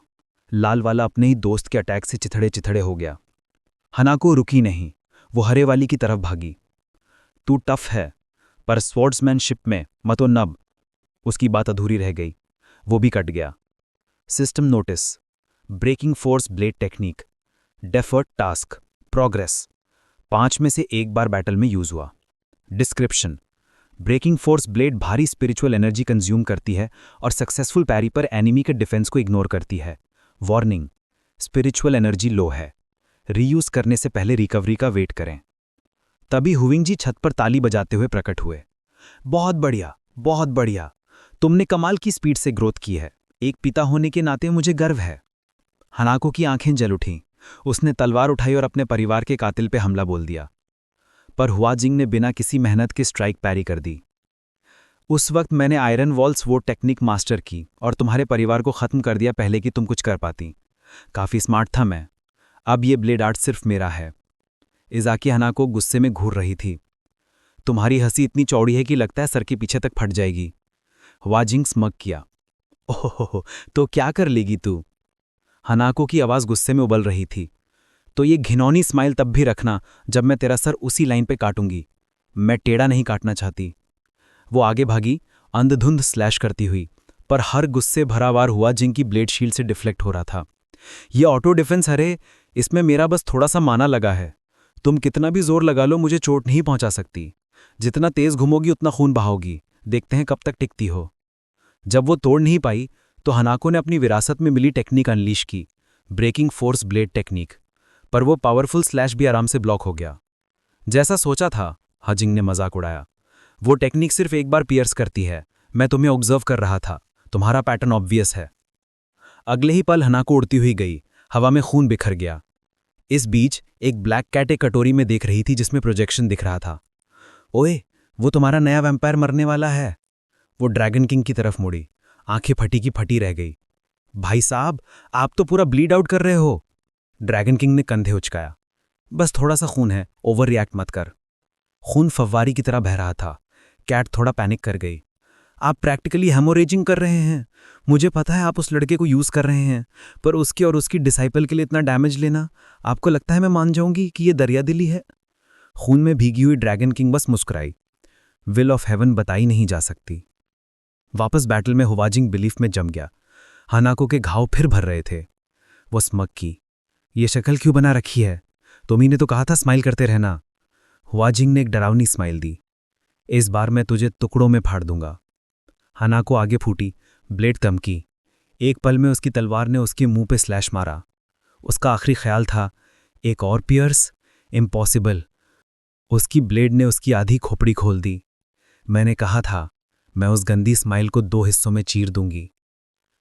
लाल वाला अपने ही दोस्त के अटैक से चिथड़े चिथड़े हो गया। हनाको रुकी नहीं, वो हरे वाली की तरफ भागी। तू टफ है, पर स्वॉर्ड्समैनशिप में मतो नब। उसकी बात अधूरी रह गई। वो भी कट गया। System notice, breaking force blade technique, deferred task, progress. 5 में से एक बार बैटल में यूज हुआ। डिस्क्रिप्शन, ब्रेकिंग फोर्स ब्लेड भारी स्पिरिचुअल एनर्जी कंज्यूम करती है और सक्सेसफुल पैरी पर एनिमी के डिफेंस को इग्नोर करती है। वार्निंग, स्पिरिचुअल एनर्जी लो है। रीयूज करने से पहले रिकवरी का वेट करें। तभी हुविंग जी छत पर ताली बजाते हुए प्रकट हुए। बहुत बढ़िया, बहुत बढ़िया। तुमने कमाल की स्पीड से ग्रोथ की है। एक पिता होने के नाते मुझे गर्व है। हनाको की आंखें जल उठीं। उसने तलवार उठाई और अपने परिवार के कातिल पे हमला बोल दिया, पर हुआजिंग ने बिना किसी मेहनत के स्ट्राइक पैरी कर दी। उस वक्त मैंने आयरन वॉल्स वो टेक्निक मास्टर की और तुम्हारे परिवार को खत्म कर दिया पहले कि तुम कुछ कर पाती। काफी स्मार्ट था मैं। अब ये ब्लेड आर्ट सिर्फ मेरा है। इजाकी हनाको गुस्से में घूर रही थी। तुम्हारी हंसी इतनी चौड़ी है कि लगता है सर के पीछे तक फट जाएगी। हुआजिंग स्मग किया। ओहो, तो क्या कर लेगी तू? हनाको की आवाज गुस्से में उबल रही थी। तो ये घिनौनी स्माइल तब भी रखना जब मैं तेरा सर उसी लाइन पे काटूंगी। मैं टेढ़ा नहीं काटना चाहती। वो आगे भागी, अंधधुंध स्लैश करती हुई, पर हर गुस्से भरा वार हुआ जिनकी ब्लेड शील्ड से डिफ्लेक्ट हो रहा था। ये ऑटो डिफेंस, अरे इसमें मेरा बस थोड़ा सा माना लगा है। तुम कितना भी जोर लगा लो, मुझे चोट नहीं पहुंचा सकती। जितना तेज घूमोगी उतना खून बहाओगी। देखते हैं कब तक टिकती हो। जब वो तोड़ नहीं पाई तो हनाको ने अपनी विरासत में मिली टेक्निक अनलीश की, ब्रेकिंग फोर्स ब्लेड टेक्निक। पर वो पावरफुल स्लैश भी आराम से ब्लॉक हो गया। जैसा सोचा था, हजिंग ने मजाक उड़ाया। वो टेक्निक सिर्फ एक बार पियर्स करती है। मैं तुम्हें ऑब्जर्व कर रहा था। तुम्हारा पैटर्न ऑब्वियस है। अगले ही पल हनाको उड़ती हुई गई। हवा में खून बिखर गया। इस बीच एक ब्लैक कैट एक कटोरी में देख रही थी जिसमें प्रोजेक्शन दिख रहा था। ओए, वो तुम्हारा नया वैम्पायर मरने वाला है। वो ड्रैगन किंग की तरफ मुड़ी। आंखें फटी की फटी रह गई। भाई साहब, आप तो पूरा ब्लीड आउट कर रहे हो। ड्रैगन किंग ने कंधे उचकाया। बस थोड़ा सा खून है, ओवर रिएक्ट मत कर। खून फव्वारी की तरह बह रहा था। कैट थोड़ा पैनिक कर गई। आप प्रैक्टिकली हेमोरेजिंग कर रहे हैं। मुझे पता है आप उस लड़के को यूज कर रहे हैं, पर उसके और उसकी डिसाइपल के लिए इतना डैमेज लेना, आपको लगता है मैं मान जाऊंगी कि ये दरियादिली है? खून में भीगी हुई ड्रैगन किंग बस मुस्कुराई। विल ऑफ हेवन बताई नहीं जा सकती। वापस बैटल में हुआजिंग बिलीफ में जम गया। हनाको के घाव फिर भर रहे थे। वो स्मग की। ये शक्ल क्यों बना रखी है? तुम्ही ने तो कहा था स्माइल करते रहना। हुआजिंग ने एक डरावनी स्माइल दी। इस बार मैं तुझे टुकड़ों में फाड़ दूंगा। हनाको आगे फूटी, ब्लेड तमकी। एक पल में उसकी तलवार ने उसके मुंह पे स्लैश मारा। उसका आखिरी ख्याल था, एक और पियर्स? इम्पॉसिबल। उसकी ब्लेड ने उसकी आधी खोपड़ी खोल दी। मैंने कहा था, मैं उस गंदी स्माइल को 2 हिस्सों में चीर दूंगी।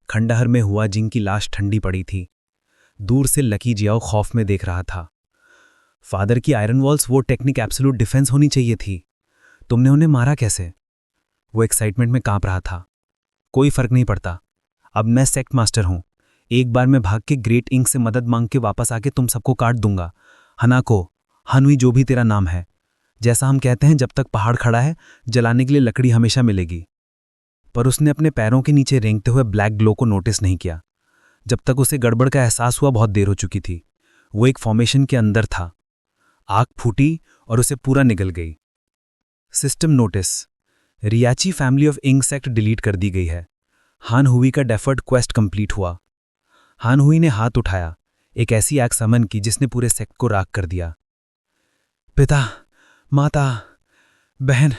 खंडहर में हुआजिंग की लाश ठंडी पड़ी थी। दूर से लकी जियाओ खौफ में देख रहा था। फादर की आयरन वॉल्स वो टेक्निक एब्सोल्यूट डिफेंस होनी चाहिए थी। तुमने उन्हें मारा कैसे? वो एक्साइटमेंट में कांप रहा था। कोई फर्क नहीं पड़ता। अब मैं सेक्ट मास्टर हूं। एक बार मैं भाग के ग्रेट इंक से मदद मांग के वापस आके तुम सबको काट दूंगा। हनाको, हनुई, जो भी तेरा नाम है। जैसा हम कहते हैं, जब तक पहाड़ खड़ा है, जलाने के लिए लकड़ी हमेशा मिलेगी। पर उसने अपने पैरों के नीचे रेंगते हुए ब्लैक ग्लो को नोटिस नहीं किया। जब तक उसे गड़बड़ का एहसास हुआ बहुत देर हो चुकी थी। वो एक फॉर्मेशन के अंदर था। आग फूटी और उसे पूरा निगल गई। सिस्टम नोटिस, रियाची फैमिली ऑफ इंसेक्ट डिलीट कर दी गई है। हान हुई का डेफर्ड क्वेस्ट कंप्लीट हुआ। हान हुई ने हाथ उठाया, एक ऐसी आग समन की जिसने पूरे सेक्ट को राख कर दिया। पिता, माता, बहन,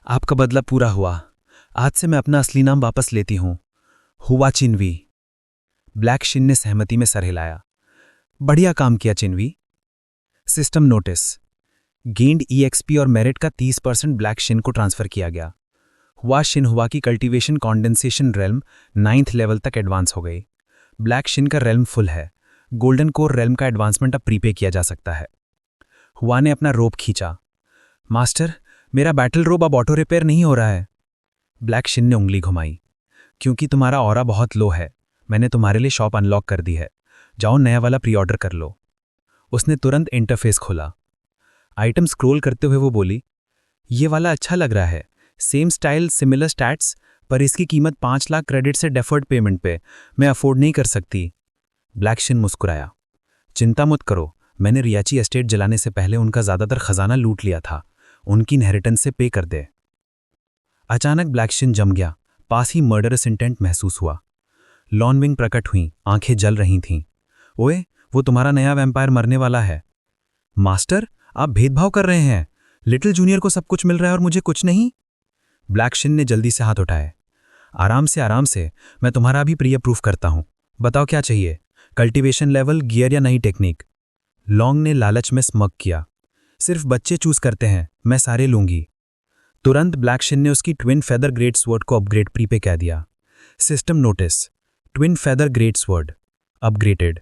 आपका बदला पूरा हुआ। आज से मैं अपना असली नाम वापस लेती हूं, हुआ चिन्वी। ब्लैक शिन ने सहमति में सर हिलाया। बढ़िया काम किया चिन्वी। सिस्टम नोटिस, गेंड EXP और मेरिट का 30% ब्लैक शिन को ट्रांसफर किया गया। हुआ शिन हुआ की cultivation condensation realm 9th level तक एडवांस हो गई। ब्लैक शिन का रेल्म फुल है। गोल्डन कोर रेल्म का एडवांसमेंट अब प्रीपे किया जा सकता है। हुआ ने अपना रोप खींचा। मास्टर, मेरा बैटल रोब अब ऑटो रिपेयर नहीं हो रहा है। ब्लैक शिन ने उंगली घुमाई। क्योंकि तुम्हारा ऑरा बहुत लो है, मैंने तुम्हारे लिए शॉप अनलॉक कर दी है। जाओ नया वाला प्री ऑर्डर कर लो। उसने तुरंत इंटरफेस खोला। आइटम स्क्रॉल करते हुए वो बोली, ये वाला अच्छा लग रहा है, सेम स्टाइल सिमिलर स्टैट्स, पर इसकी कीमत 5 लाख क्रेडिट से डेफर्ड पेमेंट पे, मैं अफोर्ड नहीं कर सकती। ब्लैक शिन मुस्कुराया। चिंता मत करो, मैंने रियाची एस्टेट जलाने से पहले उनका ज्यादातर खजाना लूट लिया था, उनकी इनहेरिटेंस से पे कर दे। अचानक ब्लैक शिन जम गया। पास ही मर्डरस इंटेंट महसूस हुआ। लॉनविंग प्रकट हुई, आंखें जल रही थीं। ओए, वो तुम्हारा नया वैम्पायर मरने वाला है। मास्टर, आप भेदभाव कर रहे हैं। लिटिल जूनियर को सब कुछ मिल रहा है और मुझे कुछ नहीं। ब्लैक शिन ने जल्दी से हाथ उठाए। आराम से, मैं तुम्हारा भी प्री अप्रूव करता हूं। बताओ क्या चाहिए, कल्टीवेशन लेवल, गियर या नई टेक्निक? लॉन्ग ने लालच में स्मग किया। सिर्फ बच्चे चूज करते हैं, मैं सारे लूंगी। तुरंत ब्लैक शिन ने उसकी ट्विन फेदर ग्रेट स्वॉर्ड को अपग्रेड प्रीपे कह दिया। System notice, twin feather great sword upgraded.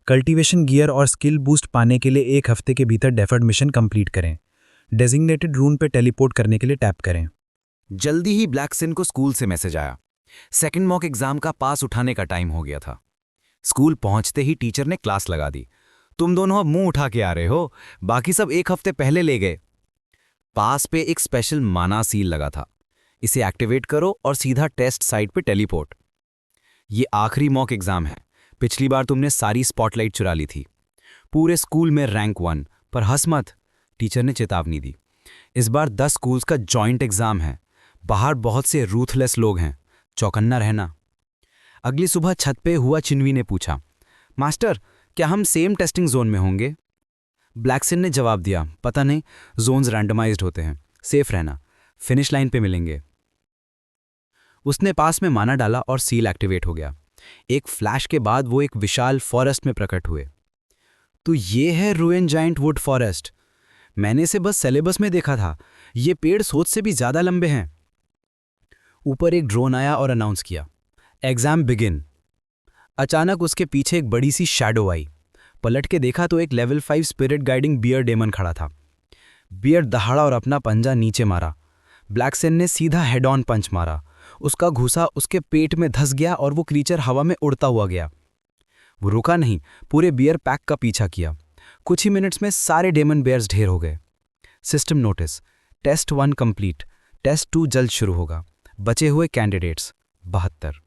Cultivation gear और स्किल बूस्ट पाने के लिए 1 हफ्ते के भीतर डेफर्ड मिशन कंप्लीट करें। डेजिग्नेटेड रूम पे टेलीपोर्ट करने के लिए टैप करें। जल्दी ही ब्लैक शिन को स्कूल से मैसेज आया। सेकंड मॉक एग्जाम का पास उठाने का टाइम हो गया था। स्कूल पहुंचते ही टीचर ने क्लास लगा दी। तुम दोनों अब मुंह उठा के आ रहे हो, बाकी सब 1 हफ्ते पहले ले गए। पास पे एक स्पेशल माना सील लगा था। इसे एक्टिवेट करो और सीधा टेस्ट साइट पे टेलीपोर्ट। ये आखिरी मॉक एग्जाम है। पिछली बार तुमने सारी स्पॉटलाइट चुरा ली थी। पूरे स्कूल में रैंक 1, पर हंस मत, टीचर ने चेतावनी दी। इस बार 10 स्कूल्स का जॉइंट एग्जाम है। बाहर बहुत से रूथलेस लोग हैं, चौकन्ना रहना। अगली सुबह छत पे हुआ चिन्वी ने पूछा, मास्टर, क्या हम सेम टेस्टिंग जोन में होंगे? ब्लैक शिन ने जवाब दिया, पता नहीं, जोन्स रैंडमाइज्ड होते हैं, सेफ रहना, फिनिश लाइन पे मिलेंगे। उसने पास में माना डाला और सील एक्टिवेट हो गया। एक फ्लैश के बाद वो एक विशाल फॉरेस्ट में प्रकट हुए। तो ये है रूइन जाइंट वुड फॉरेस्ट। मैंने इसे बस सिलेबस में देखा था, ये पेड़ सोच से भी ज्यादा लंबे हैं। ऊपर एक ड्रोन आया और अनाउंस किया, एग्जाम बिगिन। अचानक उसके पीछे एक बड़ी सी शैडो आई। पलट के देखा तो एक level 5 spirit guiding bear demon खड़ा था। बियर दहाड़ा और अपना पंजा नीचे मारा। ब्लैक शिन ने सीधा हेड ऑन पंच मारा। उसका घुसा उसके पेट में धस गया और वो क्रीचर हवा में उड़ता हुआ गया। वो रुका नहीं, पूरे बियर पैक का पीछा किया। कुछ ही मिनट्स में सारे डेमन बेयर्स ढेर हो गए। System notice, test 1 complete, test 2 जल्द शुरू होगा। बचे हुए कैंडिडेट्स 72।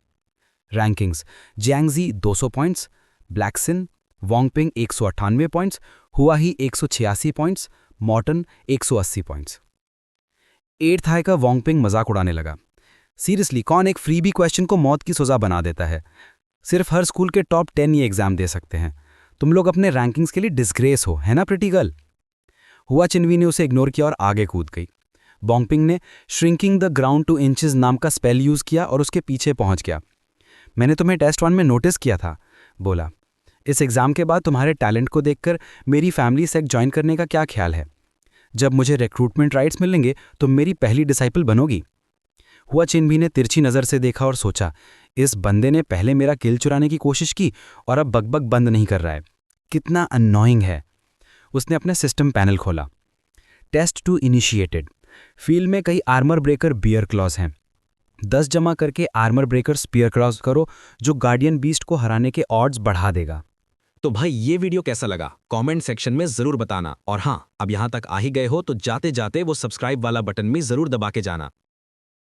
रैंकिंग्स, जियांगजी 200 पॉइंट्स, ब्लैक शिन, वोंगपिंग 198 पॉइंट्स, हुआही 186 पॉइंट्स, मॉर्टन 180 पॉइंट्स। 8th हाई का वोंगपिंग मजाक उड़ाने लगा। सीरियसली, कौन एक फ्रीबी क्वेश्चन को मौत की सजा बना देता है? सिर्फ हर स्कूल के टॉप 10 ये एग्जाम दे सकते हैं। तुम लोग अपने रैंकिंग्स के लिए डिस्ग्रेस हो, है ना प्रिटी गर्ल? हुआ चिन्वी ने उसे इग्नोर किया और आगे कूद गई। वोंगपिंग ने shrinking the ground two inches नाम का स्पेल यूज किया और उसके पीछे पहुंच गया। मैंने तुम्हें टेस्ट 1 में नोटिस किया था, बोला। इस एग्जाम के बाद तुम्हारे टैलेंट को देखकर मेरी फैमिली सेक्ट ज्वाइन करने का क्या ख्याल है? जब मुझे रिक्रूटमेंट राइट्स मिलेंगे तो मेरी पहली डिसाइपल बनोगी। हुआ चिन्वी ने तिरछी नज़र से देखा और सोचा, इस बंदे ने पहले मेरा किल चुराने की कोशिश की और अब बकबक बंद नहीं कर रहा है। कितना अननोइंग है। उसने अपना सिस्टम पैनल खोला। Test 2 initiated. फील्ड में कई आर्मर ब्रेकर बियर क्लॉज हैं। 10 जमा करके आर्मर ब्रेकर स्पीयर क्लॉज करो, जो गार्डियन बीस्ट को हराने के ऑड्स बढ़ा देगा। तो भाई ये वीडियो कैसा लगा कमेंट सेक्शन में जरूर बताना। और हाँ, अब यहाँ तक आ ही गए हो तो जाते जाते वो सब्सक्राइब वाला बटन भी जरूर दबा के जाना।